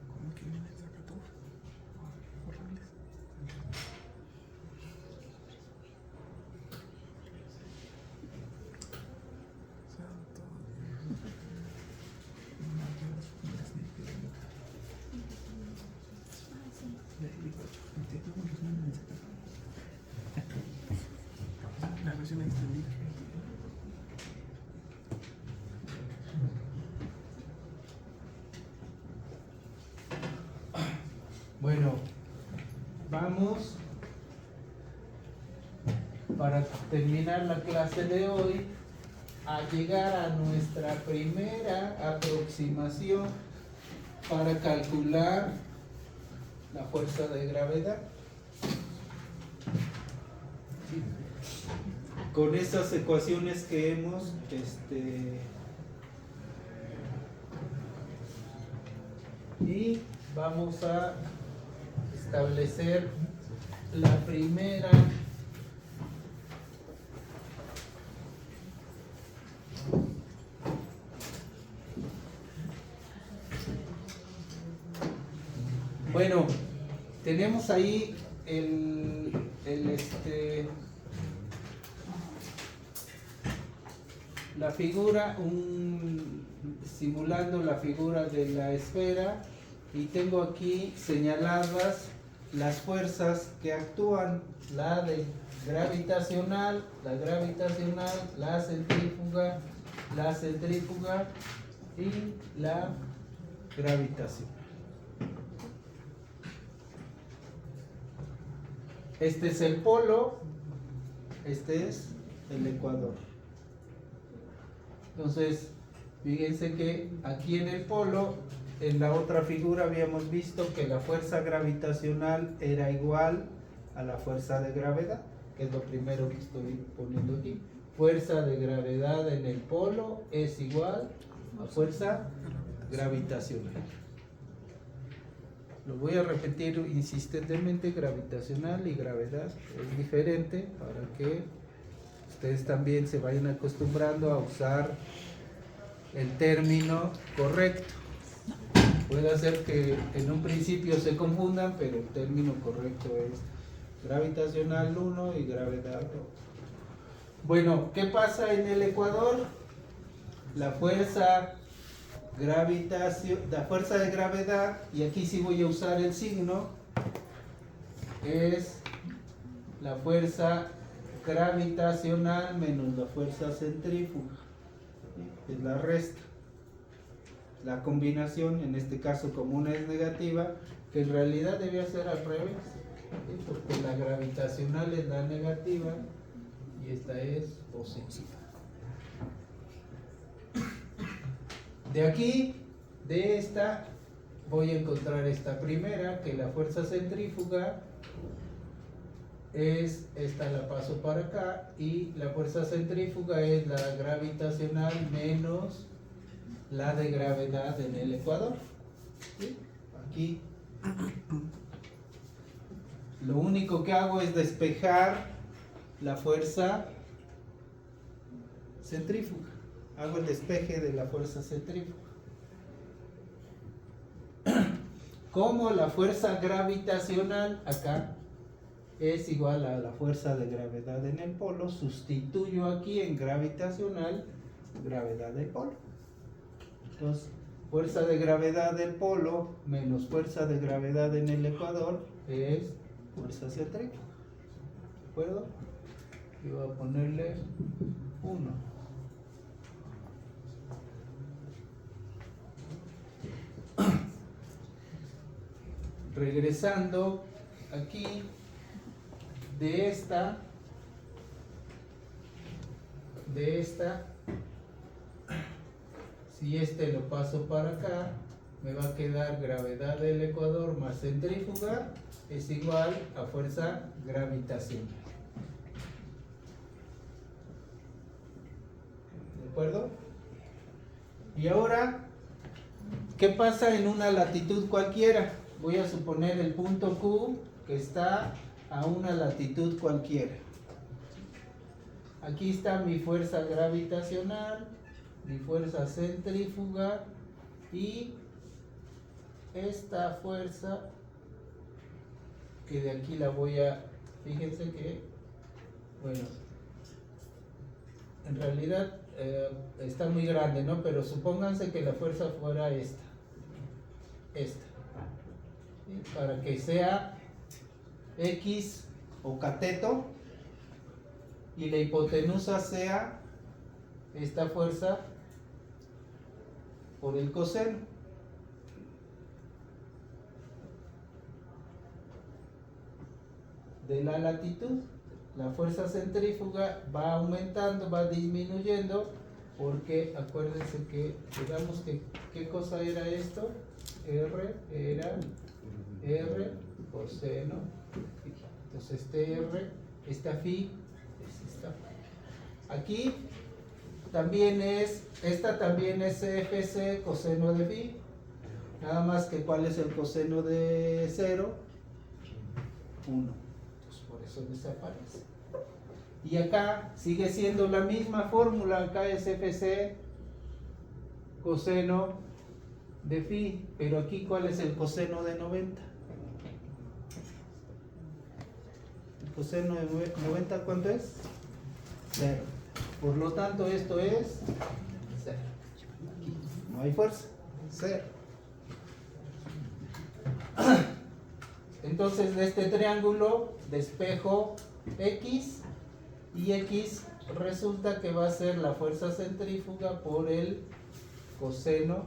¿Cómo que viene esa 14? Horribles. Santo. La versión extendida. Bueno, vamos para terminar la clase de hoy a llegar a nuestra primera aproximación para calcular la fuerza de gravedad. Con esas ecuaciones que hemos y vamos a establecer la primera bueno, tenemos ahí la figura, simulando la figura de la esfera, y tengo aquí señaladas las fuerzas que actúan, la de gravitacional, la centrífuga y la gravitacional. Este es el polo, este es el ecuador. Entonces, fíjense que aquí en el polo, en la otra figura habíamos visto que la fuerza gravitacional era igual a la fuerza de gravedad, que es lo primero que estoy poniendo aquí. Fuerza de gravedad en el polo es igual a fuerza gravitacional. Lo voy a repetir insistentemente: gravitacional y gravedad es diferente, para que ustedes también se vayan acostumbrando a usar el término correcto. Puede hacer que en un principio se confundan, pero el término correcto es gravitacional 1 y gravedad 2. Bueno, ¿qué pasa en el ecuador? La fuerza de gravedad, y aquí sí voy a usar el signo, es la fuerza gravitacional menos la fuerza centrífuga, es la resta. La combinación, en este caso como una es negativa, que en realidad debía ser al revés, ¿sí? Porque la gravitacional es la negativa y esta es positiva. De aquí, de esta voy a encontrar esta primera, que la fuerza centrífuga es, esta la paso para acá, y la fuerza centrífuga es la gravitacional menos la de gravedad en el ecuador. ¿Sí? Aquí lo único que hago es despejar la fuerza centrífuga. Hago el despeje de la fuerza centrífuga. Como la fuerza gravitacional acá es igual a la fuerza de gravedad en el polo, sustituyo aquí en gravitacional gravedad del polo. Entonces, fuerza de gravedad del polo menos fuerza de gravedad en el ecuador es fuerza centrífuga. ¿De acuerdo? Y voy a ponerle 1. Regresando aquí de esta, si este lo paso para acá, me va a quedar gravedad del ecuador más centrífuga es igual a fuerza gravitacional. ¿De acuerdo? Y ahora, ¿qué pasa en una latitud cualquiera? Voy a suponer el punto Q que está a una latitud cualquiera. Aquí está mi fuerza gravitacional, mi fuerza centrífuga y esta fuerza que de aquí la voy a, fíjense que, bueno, en realidad está muy grande, ¿no? Pero supónganse que la fuerza fuera esta. ¿Sí? Para que sea X o cateto y la hipotenusa sea esta fuerza por el coseno. De la latitud, la fuerza centrífuga va aumentando, va disminuyendo, porque acuérdense que, digamos que, ¿qué cosa era esto? R era R coseno. Entonces este R, esta phi, es esta. Aquí también esta también es FC coseno de phi. Nada más que ¿cuál es el coseno de 0? 1. Entonces por eso desaparece. Y acá sigue siendo la misma fórmula, acá es FC coseno de phi, pero aquí ¿cuál es el coseno de 90? El coseno de 90, ¿cuánto es? 0. Por lo tanto esto es 0. Aquí no hay fuerza, 0. Entonces de este triángulo despejo X, y X resulta que va a ser la fuerza centrífuga por el coseno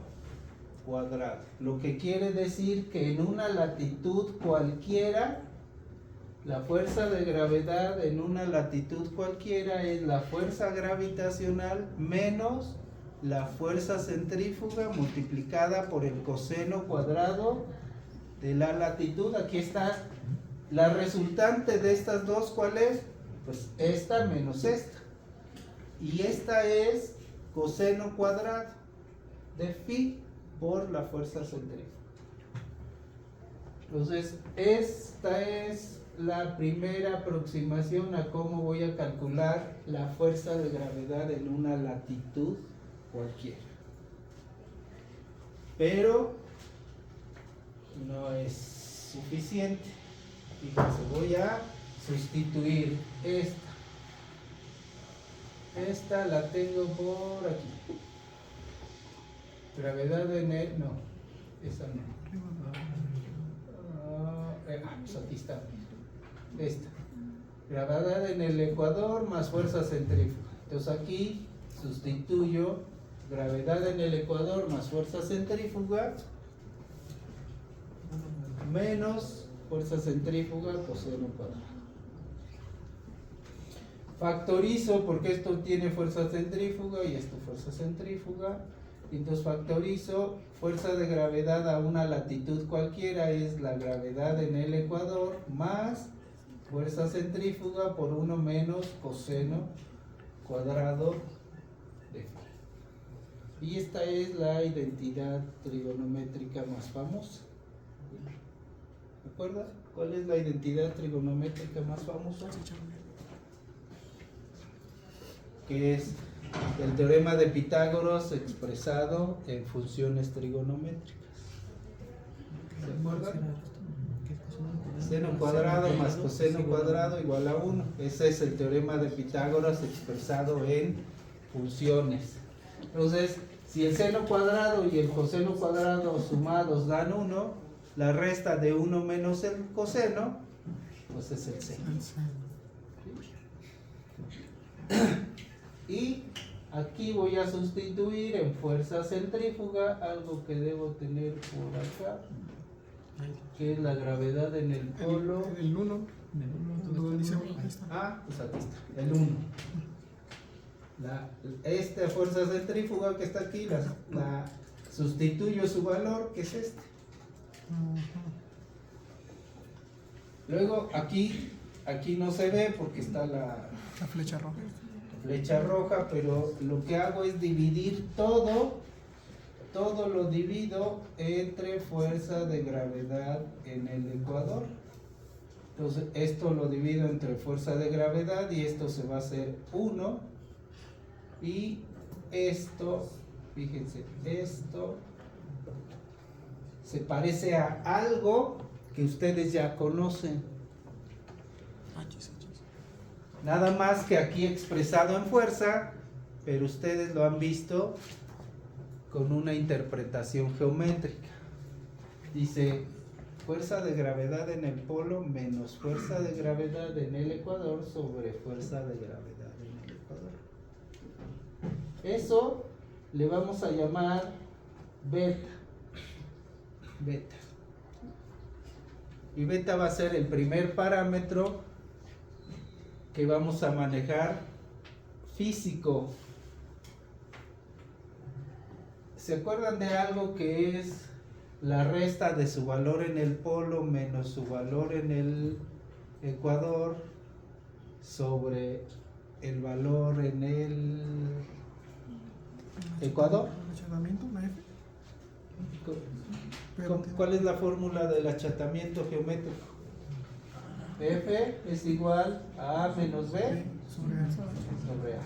cuadrado. Lo que quiere decir que en una latitud cualquiera, la fuerza de gravedad en una latitud cualquiera es la fuerza gravitacional menos la fuerza centrífuga multiplicada por el coseno cuadrado de la latitud. Aquí está la resultante de estas dos, ¿cuál es? Pues esta menos esta. Y esta es coseno cuadrado de phi por la fuerza centrífuga. Entonces, esta es la primera aproximación a cómo voy a calcular la fuerza de gravedad en una latitud cualquiera. Pero no es suficiente. Fíjense, voy a sustituir esta la tengo por aquí. Gravedad en el, no, esa no. Pues aquí está. Esta. Gravedad en el ecuador más fuerza centrífuga. Entonces aquí sustituyo gravedad en el ecuador más fuerza centrífuga menos fuerza centrífuga coseno cuadrado. Factorizo porque esto tiene fuerza centrífuga y esto fuerza centrífuga. Entonces factorizo fuerza de gravedad a una latitud cualquiera, es la gravedad en el ecuador, más fuerza centrífuga por 1 menos coseno cuadrado de phi. Y esta es la identidad trigonométrica más famosa. ¿De acuerdo? ¿Cuál es la identidad trigonométrica más famosa? Que es el teorema de Pitágoras expresado en funciones trigonométricas. ¿Se acuerdan? Seno cuadrado más coseno cuadrado igual a 1. Ese es el teorema de Pitágoras expresado en funciones. Entonces, si el seno cuadrado y el coseno cuadrado sumados dan 1, la resta de 1 menos el coseno, pues es el seno. Y aquí voy a sustituir en fuerza centrífuga algo que debo tener por acá, que es la gravedad en el polo. El 1. Ah, pues aquí está, el 1. Esta fuerza centrífuga que está aquí, la sustituyo su valor, que es este. Luego aquí no se ve porque está la flecha roja. Flecha roja, pero lo que hago es dividir todo lo divido entre fuerza de gravedad en el ecuador. Entonces esto lo divido entre fuerza de gravedad y esto se va a hacer 1, y esto, fíjense, esto se parece a algo que ustedes ya conocen. Nada más que aquí expresado en fuerza, pero ustedes lo han visto con una interpretación geométrica. Dice fuerza de gravedad en el polo menos fuerza de gravedad en el ecuador sobre fuerza de gravedad en el ecuador. Eso le vamos a llamar beta. Beta. Y beta va a ser el primer parámetro que vamos a manejar físico. ¿Se acuerdan de algo que es la resta de su valor en el polo menos su valor en el ecuador sobre el valor en el ecuador? ¿Cuál es la fórmula del achatamiento geométrico? F es igual a A menos B sobre A.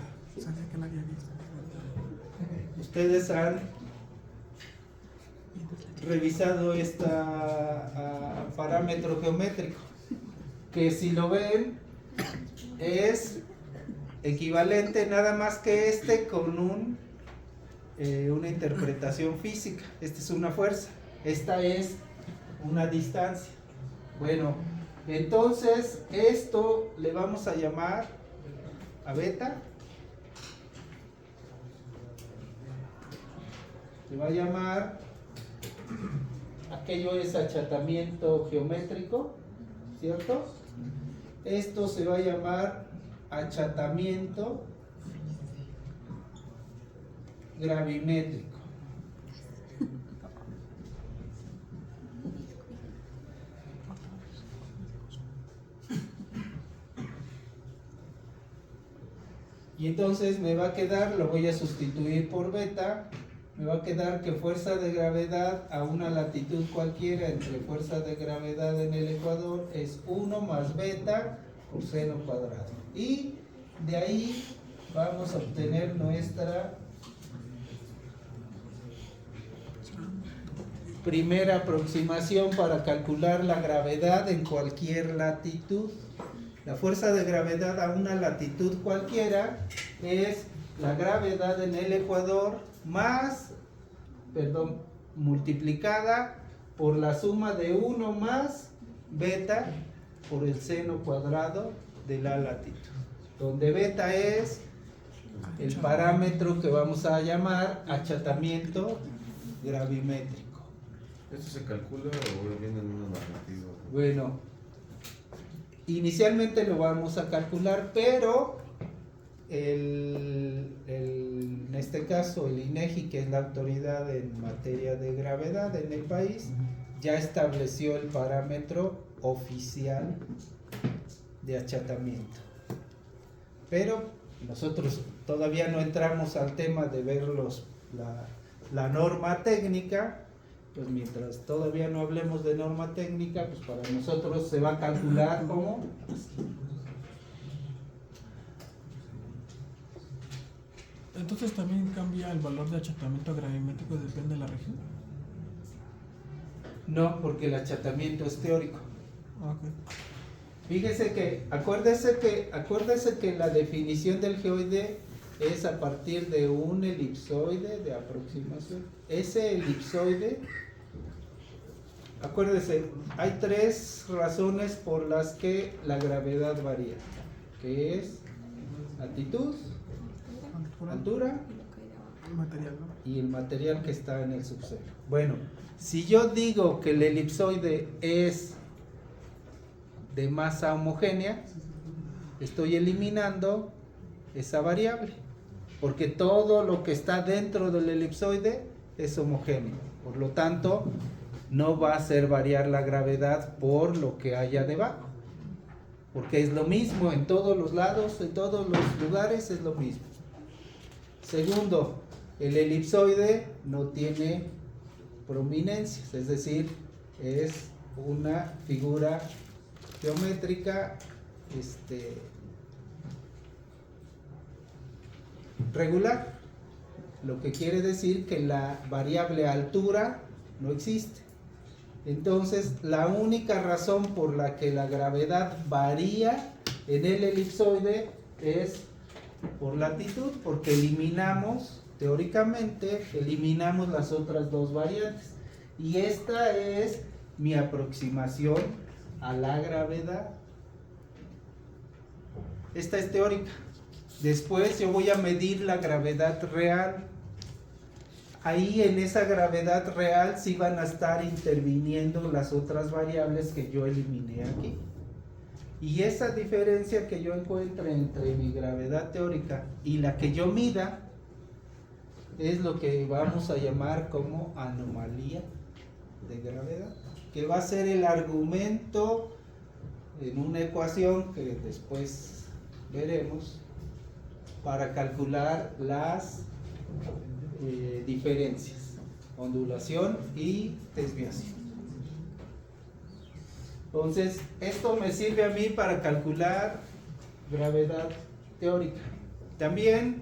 Ustedes han revisado este parámetro geométrico, que si lo ven es equivalente nada más que este con una interpretación física. Esta es una fuerza, esta es una distancia. Bueno, entonces esto le vamos a llamar a beta. Se va a llamar, aquello es achatamiento geométrico, ¿cierto? Esto se va a llamar achatamiento gravimétrico. Y entonces me va a quedar, lo voy a sustituir por beta, me va a quedar que fuerza de gravedad a una latitud cualquiera entre fuerza de gravedad en el ecuador es 1 más beta por seno cuadrado. Y de ahí vamos a obtener nuestra primera aproximación para calcular la gravedad en cualquier latitud. La fuerza de gravedad a una latitud cualquiera es la gravedad en el ecuador multiplicada por la suma de 1 más beta por el seno cuadrado de la latitud, donde beta es el parámetro que vamos a llamar achatamiento gravimétrico. ¿Esto se calcula o viene en una normativa? Bueno, inicialmente lo vamos a calcular, pero en este caso el INEGI, que es la autoridad en materia de gravedad en el país, ya estableció el parámetro oficial de achatamiento. Pero nosotros todavía no entramos al tema de ver la norma técnica. Pues mientras todavía no hablemos de norma técnica, pues para nosotros se va a calcular como Entonces también cambia el valor de achatamiento gravimétrico, depende de la región. no, porque el achatamiento es teórico. Ok. Fíjese que, acuérdese que la definición del geoide es a partir de un elipsoide de aproximación. Ese elipsoide, acuérdese, hay 3 razones por las que la gravedad varía, que es altitud, altura El material, ¿no? y el material que está en el subsuelo. Bueno, si yo digo que el elipsoide es de masa homogénea, estoy eliminando esa variable, porque todo lo que está dentro del elipsoide es homogéneo. Por lo tanto, no va a hacer variar la gravedad por lo que haya debajo, porque es lo mismo en todos los lados, en todos los lugares es lo mismo. Segundo, el elipsoide no tiene prominencias, es decir, es una figura geométrica regular, lo que quiere decir que la variable altura no existe. Entonces, la única razón por la que la gravedad varía en el elipsoide es por latitud, porque teóricamente eliminamos las otras 2 variantes, y esta es mi aproximación a la gravedad. Esta es teórica. Después yo voy a medir la gravedad real. Ahí en esa gravedad real sí van a estar interviniendo las otras variables que yo eliminé aquí. Y esa diferencia que yo encuentre entre mi gravedad teórica y la que yo mida es lo que vamos a llamar como anomalía de gravedad, que va a ser el argumento en una ecuación que después veremos para calcular las diferencias, ondulación y desviación. Entonces, esto me sirve a mí para calcular gravedad teórica. También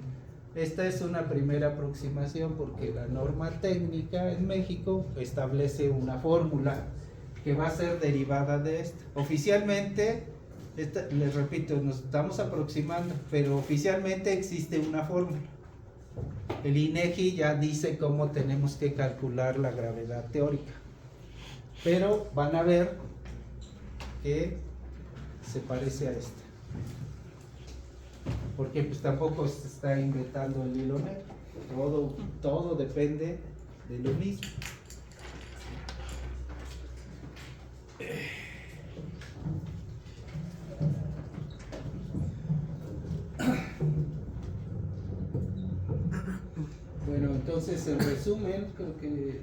esta es una primera aproximación, porque la norma técnica en México establece una fórmula que va a ser derivada de esta. Oficialmente, les repito, nos estamos aproximando, pero oficialmente existe una fórmula. El INEGI ya dice cómo tenemos que calcular la gravedad teórica, pero van a ver que se parece a esta, porque pues tampoco se está inventando el hilo negro, todo depende de lo mismo. Bueno, entonces en resumen, creo que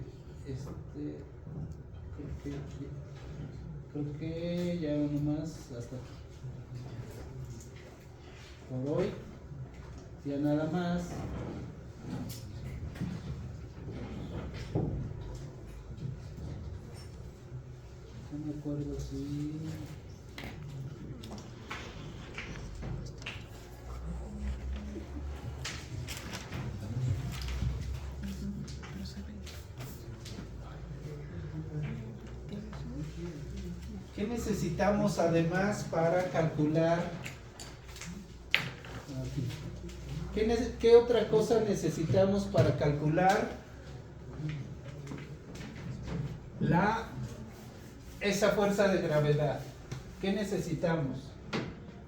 ya nomás hasta aquí. Por hoy, ya nada más. No me acuerdo si... ¿Qué necesitamos además para calcular? ¿Qué otra cosa necesitamos para calcular esa fuerza de gravedad? ¿Qué necesitamos?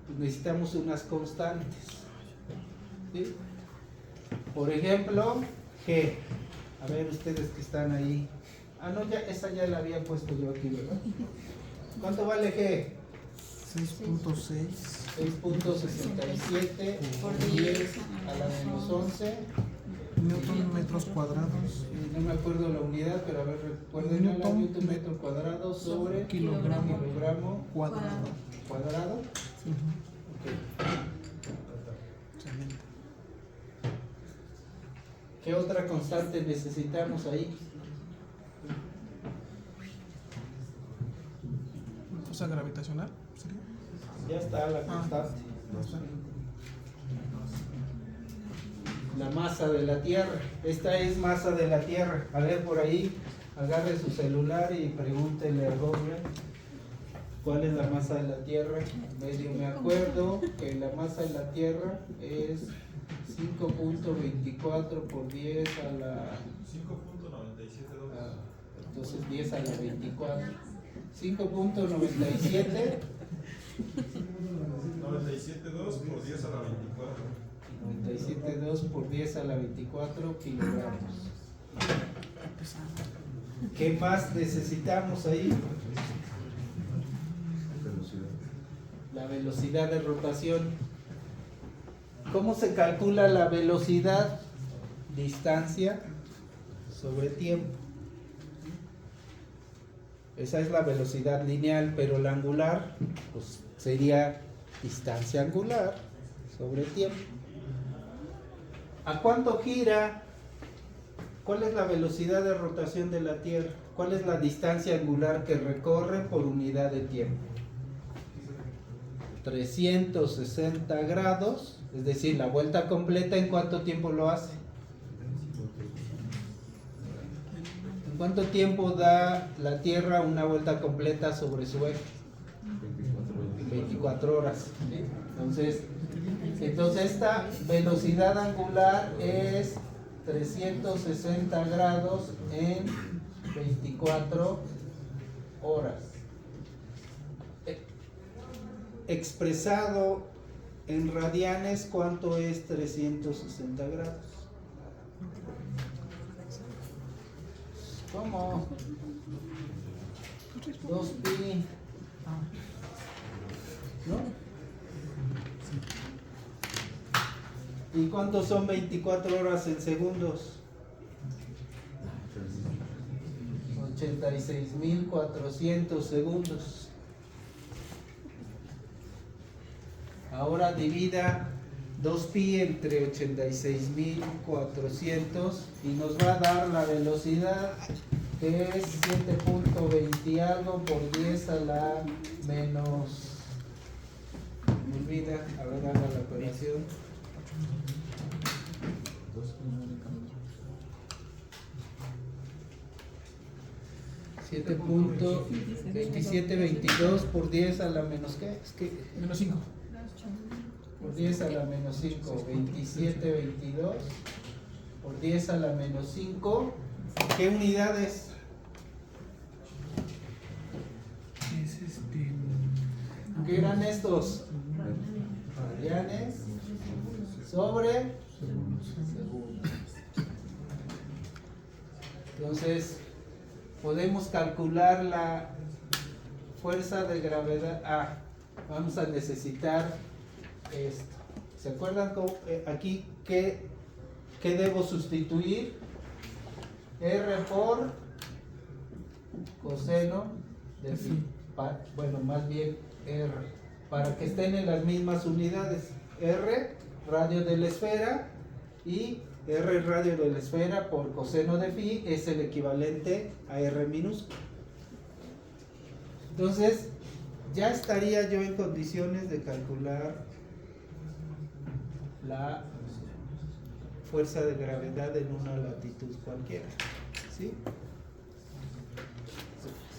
Pues necesitamos unas constantes, ¿sí? Por ejemplo, G. A ver, ustedes que están ahí. Ah, no, esa ya la había puesto yo aquí, ¿verdad? ¿Cuánto vale G? 6.6 6.67 por 10 a la menos 11. Newton metros cuadrados. No me acuerdo la unidad, pero a ver, recuerden la Newton metro cuadrado sobre kilogramo Cuadrado. cuadrado. Ujú. Ok. Excelente. ¿Qué otra constante necesitamos ahí? Fuerza gravitacional, ¿sería? Ya está la constante. La masa de la Tierra. Esta es masa de la Tierra. A ver, por ahí, agarre su celular y pregúntele a Google cuál es la masa de la Tierra. Medio me acuerdo que la masa de la Tierra es 5.24 por 10 a la... 5.972. Entonces 10 a la 24. 5.97. 97.2 por 10 a la 24. 97.2 por 10 a la 24 kilogramos. ¿Qué más necesitamos ahí? Velocidad. La velocidad de rotación. ¿Cómo se calcula la velocidad? Distancia sobre tiempo. Esa es la velocidad lineal, pero la angular pues, sería distancia angular sobre tiempo. ¿A cuánto gira? ¿Cuál es la velocidad de rotación de la Tierra? ¿Cuál es la distancia angular que recorre por unidad de tiempo? 360 grados, es decir, la vuelta completa, ¿en cuánto tiempo lo hace? ¿En cuánto tiempo da la Tierra una vuelta completa sobre su eje? 24 horas. ¿Sí? Entonces esta velocidad angular es 360 grados en 24 horas. Expresado en radianes, ¿cuánto es 360 grados? ¿Cómo? 2pi. ¿No? ¿Y cuántos son 24 horas en segundos? 86.400 segundos. Ahora divida 2pi entre 86.400 y nos va a dar la velocidad que es 7.20 algo por 10 a la menos... Me olvida, a ver, haga la operación. 7.2722 por 10 a la menos ¿qué? Es que Menos 5. por 10 a la menos 5, 2722 por 10 a la menos 5. ¿Qué unidades? Es ¿Qué eran estos? Radianes sobre segundos. Entonces, podemos calcular la fuerza de gravedad. Vamos a necesitar esto. ¿Se acuerdan aquí qué debo sustituir? R por coseno de phi. Bueno, más bien R, para que estén en las mismas unidades. R, radio de la esfera, y R radio de la esfera por coseno de phi es el equivalente a R minúsculo. Entonces, ya estaría yo en condiciones de calcular la fuerza de gravedad en una latitud cualquiera. ¿Sí?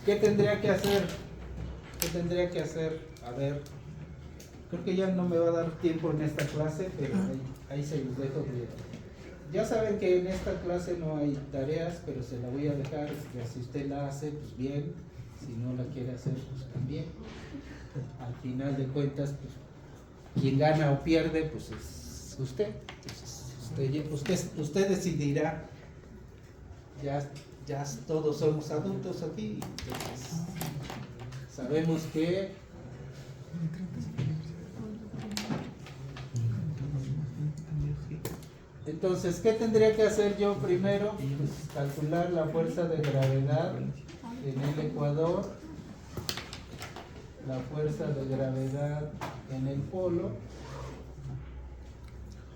¿Qué tendría que hacer? ¿Qué tendría que hacer? A ver, creo que ya no me va a dar tiempo en esta clase, pero ahí se los dejo. Ya saben que en esta clase no hay tareas, pero se la voy a dejar. Que si usted la hace, pues bien. Si no la quiere hacer, pues también. Al final de cuentas, pues quien gana o pierde, pues es usted. Entonces, usted decidirá. Ya todos somos adultos aquí. Entonces, sabemos que Entonces, ¿qué tendría que hacer yo primero? Pues calcular la fuerza de gravedad en el ecuador, la fuerza de gravedad en el polo,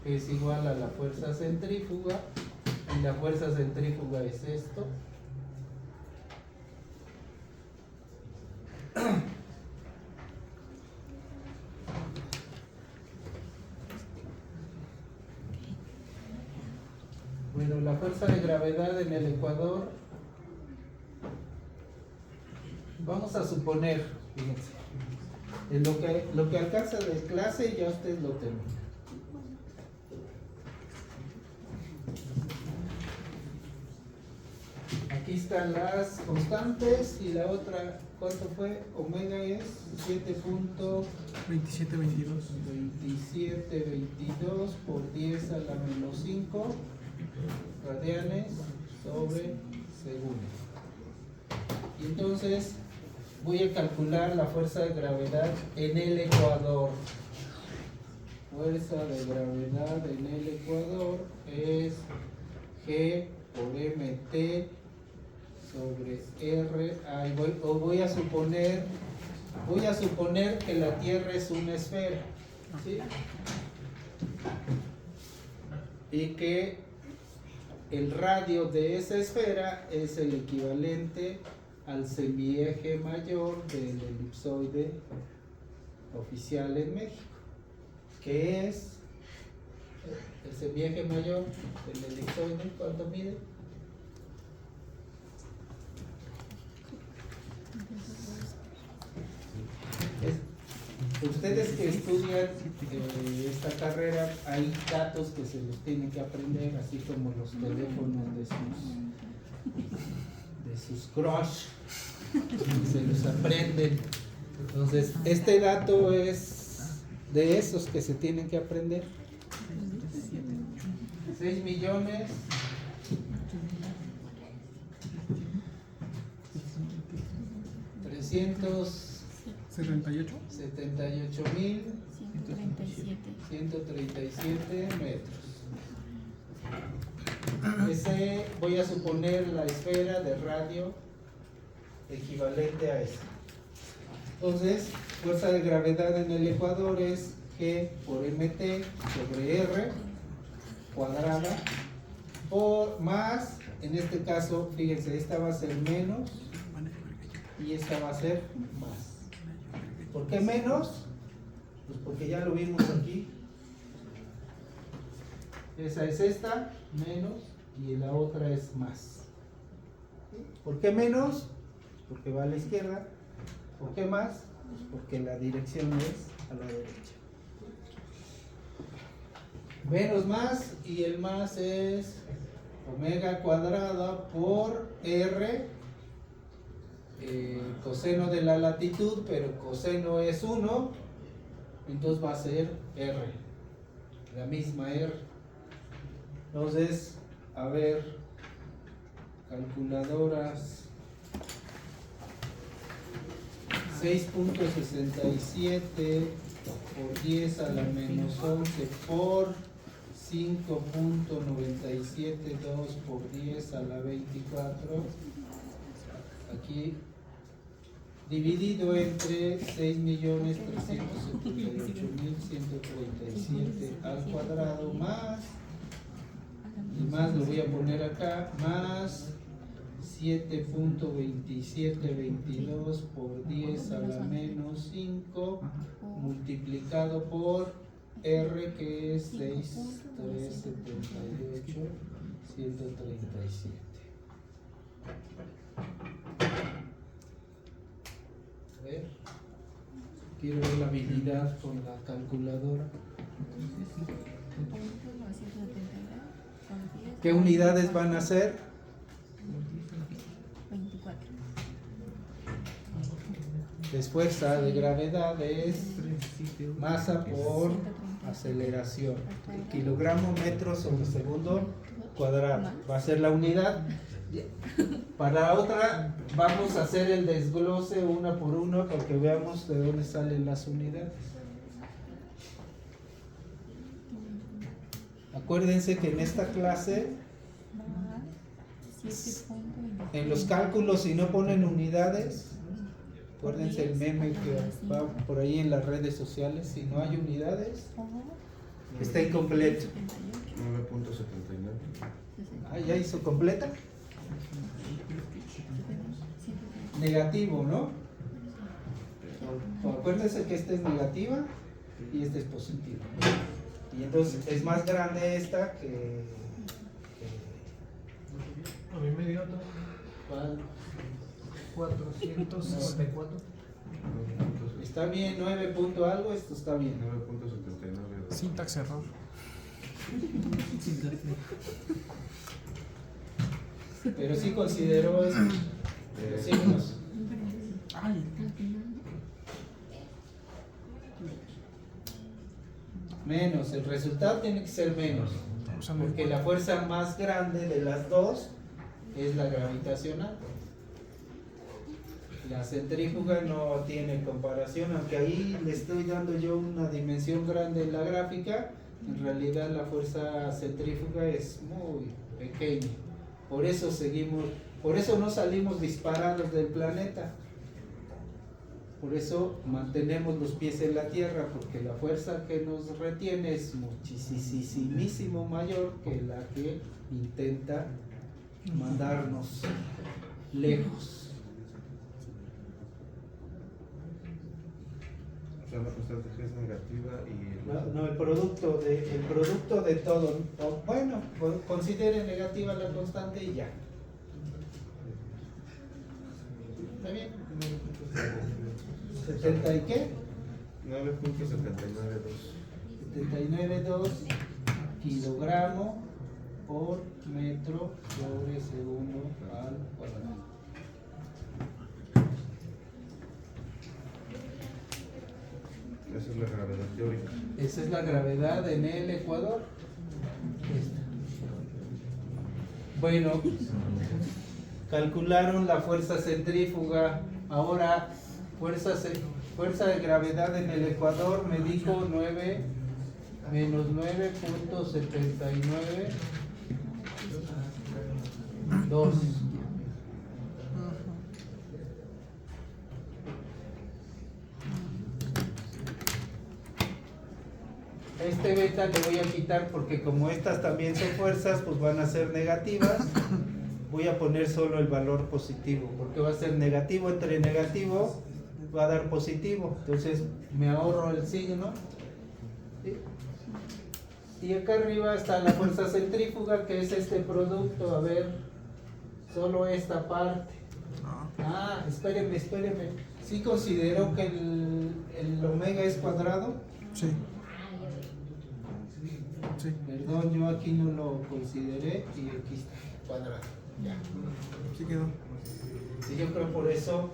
que es igual a la fuerza centrífuga, y la fuerza centrífuga es esto. Bueno, la fuerza de gravedad en el ecuador, vamos a suponer, fíjense, en lo que alcanza de clase ya ustedes lo tienen. Aquí están las constantes y la otra, ¿cuánto fue? Omega es 2722. 2722 por 10 a la menos 5 radianes sobre segundo. Y entonces voy a calcular la fuerza de gravedad en el ecuador. Fuerza de gravedad en el ecuador es G por MT sobre R. Voy a suponer que la Tierra es una esfera, ¿sí? Y que el radio de esa esfera es el equivalente al semieje mayor del elipsoide oficial en México, que es el semieje mayor del elipsoide. ¿Cuánto mide? Ustedes que estudian esta carrera, hay datos que se los tienen que aprender, así como los teléfonos de sus crush, se los aprenden. Entonces, este dato es de esos que se tienen que aprender. 6 millones 378.137 metros. Ese voy a suponer la esfera de radio equivalente a esa. Entonces, fuerza de gravedad en el ecuador es G por MT sobre R cuadrada por más, en este caso, fíjense, esta va a ser menos y esta va a ser más. ¿Por qué menos? Pues porque ya lo vimos aquí. Esa es esta, menos, y la otra es más. ¿Por qué menos? Porque va a la izquierda. ¿Por qué más? Pues porque la dirección es a la derecha. Menos más, y el más es omega cuadrada por R, coseno de la latitud, pero coseno es 1, entonces va a ser R, la misma R. Entonces, a ver, calculadoras, 6.67 por 10 a la menos 11 por 5.972 por 10 a la 24, aquí dividido entre 6.378.137 al cuadrado más, y más lo voy a poner acá, más 7.2722 por 10 a la menos 5 multiplicado por R, que es 6.378, 137. A ver, quiero ver la habilidad con la calculadora. ¿Qué unidades van a ser? 24. Fuerza de gravedad es masa por aceleración, kilogramo metro sobre segundo cuadrado. Va a ser la unidad. Para otra vamos a hacer el desglose una por una para que veamos de dónde salen las unidades. Acuérdense que en esta clase, en los cálculos, si no ponen unidades, acuérdense el meme que va por ahí en las redes sociales, si no hay unidades, está incompleto. 9.79. Ah, ¿ya hizo completa? Negativo, ¿no? Acuérdense que esta es negativa y esta es positiva. Y entonces es más grande esta que A mí me dio ¿cuál? 494. Está bien, 9 punto algo, esto está bien. 9.79. Sintax error. Pero sí considero eso, los signos. Ay, Menos, el resultado tiene que ser menos. o sea, Porque la fuerza más grande de las dos es la gravitacional. La centrífuga no tiene comparación, aunque ahí le estoy dando yo una dimensión grande en la gráfica, en realidad la fuerza centrífuga es muy pequeña. Por eso no salimos disparados del planeta. Por eso mantenemos los pies en la tierra, porque la fuerza que nos retiene es muchísimo mayor que la que intenta mandarnos lejos. O sea, la constante G es negativa y... No, el producto de todo. Bueno, considere negativa la constante y ya. ¿Está bien? ¿70 y qué? 9.792. 79,2 kilogramos por metro sobre segundo al cuadrado. Esa es la gravedad teórica. Esa es la gravedad en el ecuador. Esta. Bueno, calcularon la fuerza centrífuga. Ahora, fuerza de gravedad en el ecuador me dijo 9 menos 9.79 2. Este beta le voy a quitar porque como estas también son fuerzas, pues van a ser negativas. Voy a poner solo el valor positivo, porque va a ser negativo entre negativo, va a dar positivo. Entonces me ahorro el signo. ¿Sí? Y acá arriba está la fuerza centrífuga, que es este producto. A ver, solo esta parte. Ah, espérenme. ¿Sí considero que el omega es cuadrado? sí. Sí. Perdón, yo aquí no lo consideré y aquí está cuadrado. Ya. Sí quedó. Sí, yo creo por eso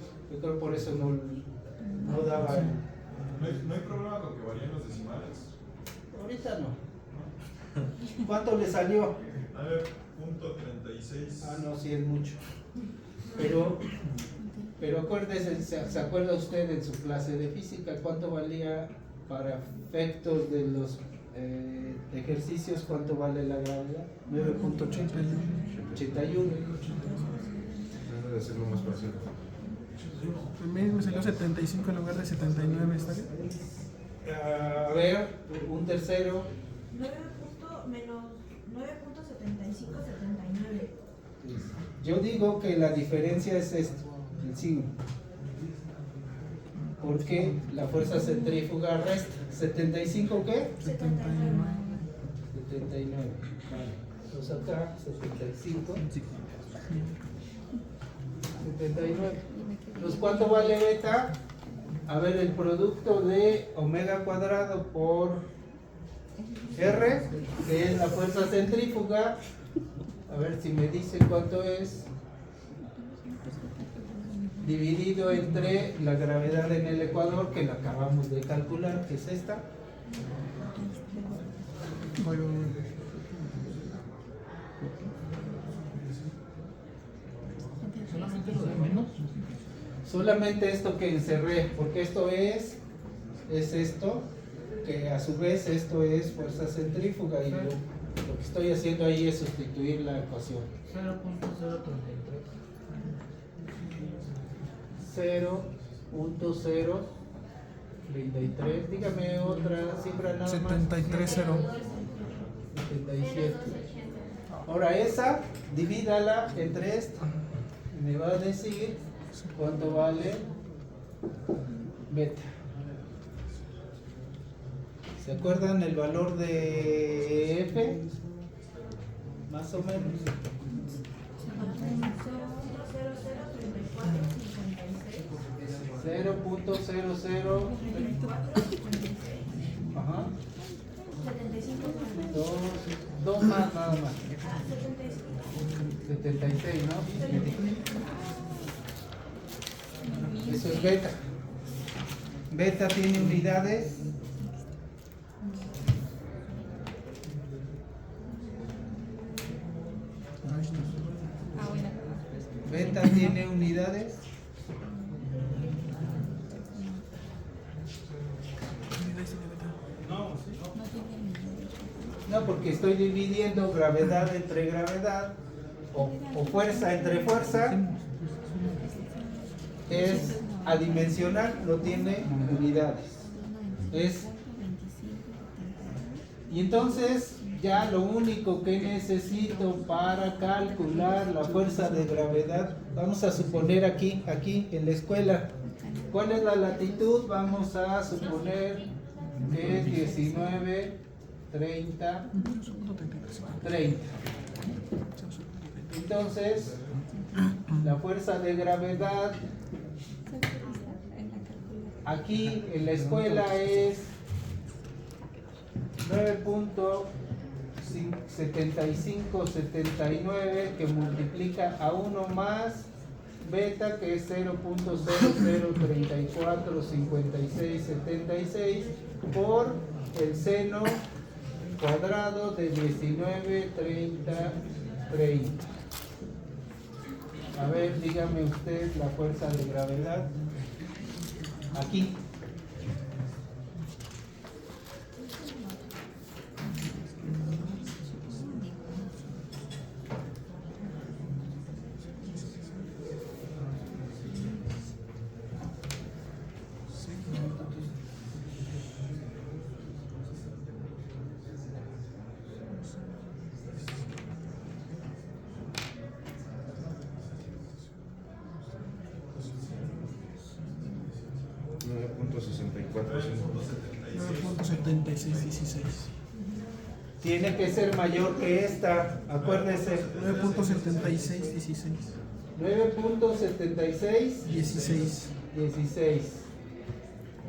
no daba. No hay problema con que varíen los decimales. Ahorita no. ¿Cuánto le salió? 9.36. Ah, no, sí es mucho. Pero acuérdese, ¿se acuerda usted en su clase de física cuánto valía para efectos de los ejercicios? ¿Cuánto vale la gravedad? 9.81. Debe de ser lo más fácil. A mí me salió 75 en lugar de 79, ¿está bien? A ver, un tercero. 9 menos 9.7579. Yo digo que la diferencia es esto, el signo. Porque la fuerza centrífuga resta. ¿75 qué? 79. 79. Vale. Entonces acá, 75. 79. Entonces, ¿cuánto vale beta? A ver, el producto de omega cuadrado por R, que es la fuerza centrífuga. A ver si me dice cuánto es. Dividido entre la gravedad en el ecuador, que la acabamos de calcular, que es esta. Voy. solamente esto que encerré, porque esto es esto, que a su vez esto es fuerza centrífuga y lo que estoy haciendo ahí es sustituir la ecuación. 0.033, dígame otra cifra nada más. 73.0. 77. Ahora esa, divídala entre esta. Me va a decir cuánto vale beta. ¿Se acuerdan el valor de F? Más o menos. 0.00. Ajá. 2 más nada más. 76, ¿no? Eso es beta. Beta tiene unidades. Beta tiene unidades. No, porque estoy dividiendo gravedad entre gravedad o fuerza entre fuerza. Es adimensional, no tiene unidades. Y entonces ya lo único que necesito para calcular la fuerza de gravedad, vamos a suponer aquí en la escuela, ¿cuál es la latitud? Vamos a suponer que es 19, 30, 30. Entonces, la fuerza de gravedad aquí en la escuela es 9.7579 que multiplica a 1 más beta, que es 0.00345676 por el seno cuadrado de 19, 30, 30. A ver, dígame usted la fuerza de gravedad aquí. Tiene que ser mayor que esta, acuérdese. 9.7616. 9.7616.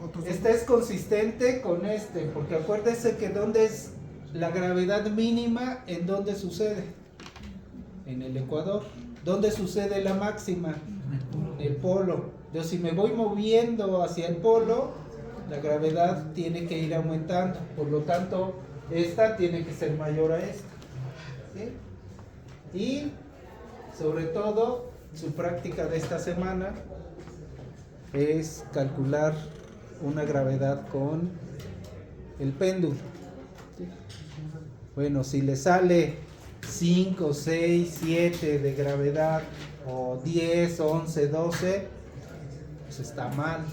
Otros Esta es consistente con este, porque acuérdese que ¿dónde es la gravedad mínima? ¿En dónde sucede? En el ecuador. ¿Dónde sucede la máxima? En el polo. Entonces, si me voy moviendo hacia el polo, la gravedad tiene que ir aumentando. Por lo tanto, esta tiene que ser mayor a esta. ¿Sí? Y, sobre todo, su práctica de esta semana es calcular una gravedad con el péndulo. ¿Sí? Bueno, si le sale 5, 6, 7 de gravedad o 10, 11, 12, pues está mal.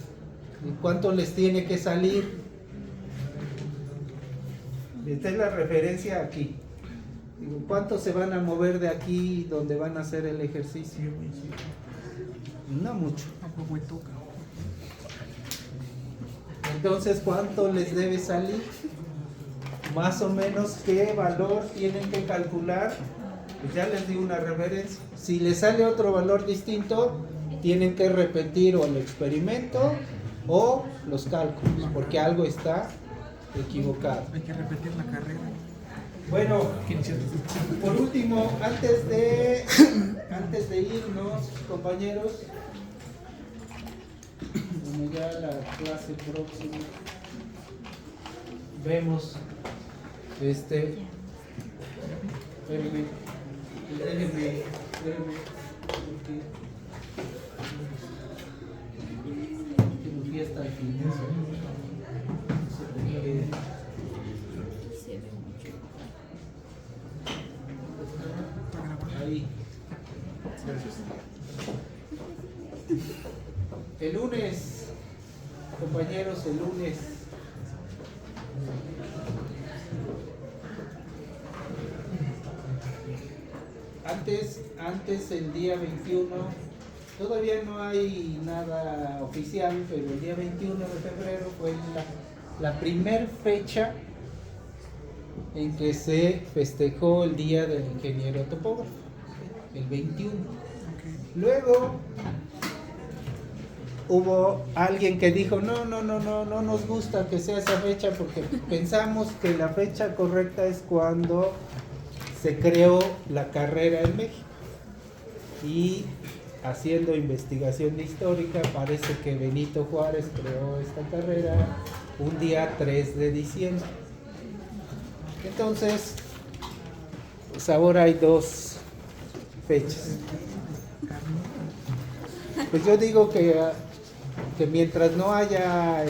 ¿Y cuánto les tiene que salir? Esta es la referencia aquí. Digo, ¿cuántos se van a mover de aquí donde van a hacer el ejercicio? No mucho. Entonces, ¿cuánto les debe salir? Más o menos, ¿qué valor tienen que calcular? Pues ya les di una referencia. Si les sale otro valor distinto, tienen que repetir o el experimento o los cálculos, porque algo está equivocado. Hay que repetir la carrera. Bueno, por último, antes de irnos, compañeros, bueno, ya la clase próxima vemos espérenme, déjenme, porque al fin. Ahí. El lunes, compañeros, el lunes. Antes el día 21, todavía no hay nada oficial, pero el día 21 de febrero fue la primer fecha en que se festejó el Día del Ingeniero Topógrafo, el 21. Luego hubo alguien que dijo, no nos gusta que sea esa fecha porque pensamos que la fecha correcta es cuando se creó la carrera en México. Y haciendo investigación histórica, parece que Benito Juárez creó esta carrera un día 3 de diciembre. Entonces, pues ahora hay dos fechas. Pues yo digo que mientras no haya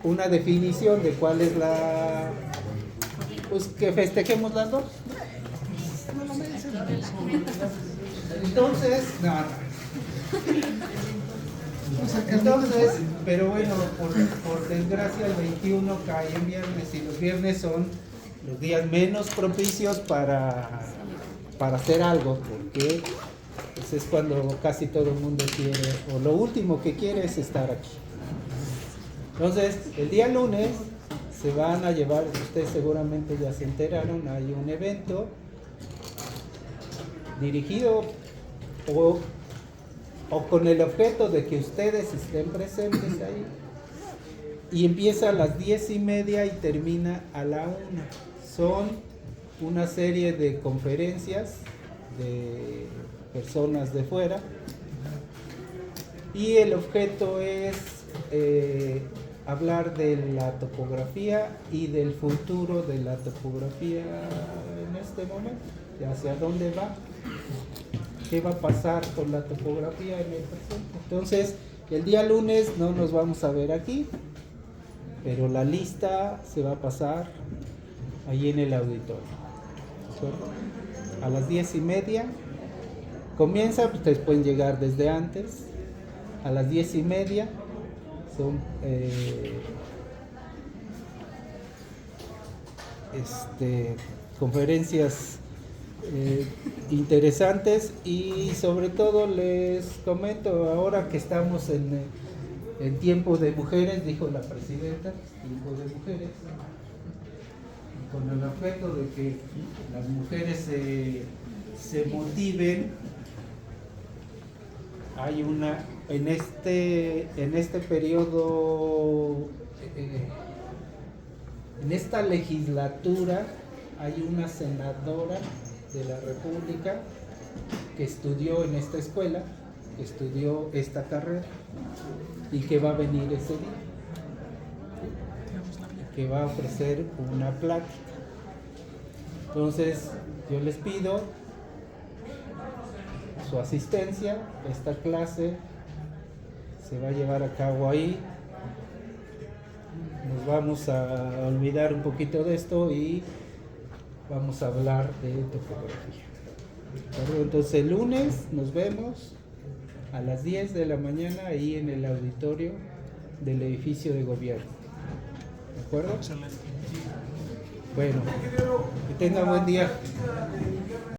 una definición de cuál es la, pues que festejemos las dos. Entonces, entonces, pero bueno, por desgracia el 21 cae en viernes y los viernes son los días menos propicios para hacer algo, porque pues es cuando casi todo el mundo quiere, o lo último que quiere es estar aquí. Entonces, el día lunes se van a llevar, ustedes seguramente ya se enteraron, hay un evento dirigido o con el objeto de que ustedes estén presentes ahí, y empieza a las 10:30 y termina a la 1. Son una serie de conferencias de personas de fuera y el objeto es hablar de la topografía y del futuro de la topografía en este momento, hacia dónde va, qué va a pasar con la topografía en el presente. Entonces, el día lunes no nos vamos a ver aquí, pero la lista se va a pasar ahí en el auditorio. ¿De acuerdo? A las 10:30 comienza, ustedes pueden llegar desde antes. A las 10:30 son conferencias interesantes, y sobre todo les comento, ahora que estamos en tiempo de mujeres, dijo la presidenta, tiempo de mujeres, con el objeto de que las mujeres se motiven. Hay una, en este periodo, en esta legislatura, hay una senadora de la República que estudió en esta escuela, que estudió esta carrera y que va a venir ese día, que va a ofrecer una plática. Entonces, yo les pido su asistencia. Esta clase se va a llevar a cabo ahí. Nos vamos a olvidar un poquito de esto y vamos a hablar de topografía. Entonces el lunes nos vemos a las 10 de la mañana ahí en el auditorio del edificio de gobierno. ¿De acuerdo? Excelente. Bueno, que tengan buen día.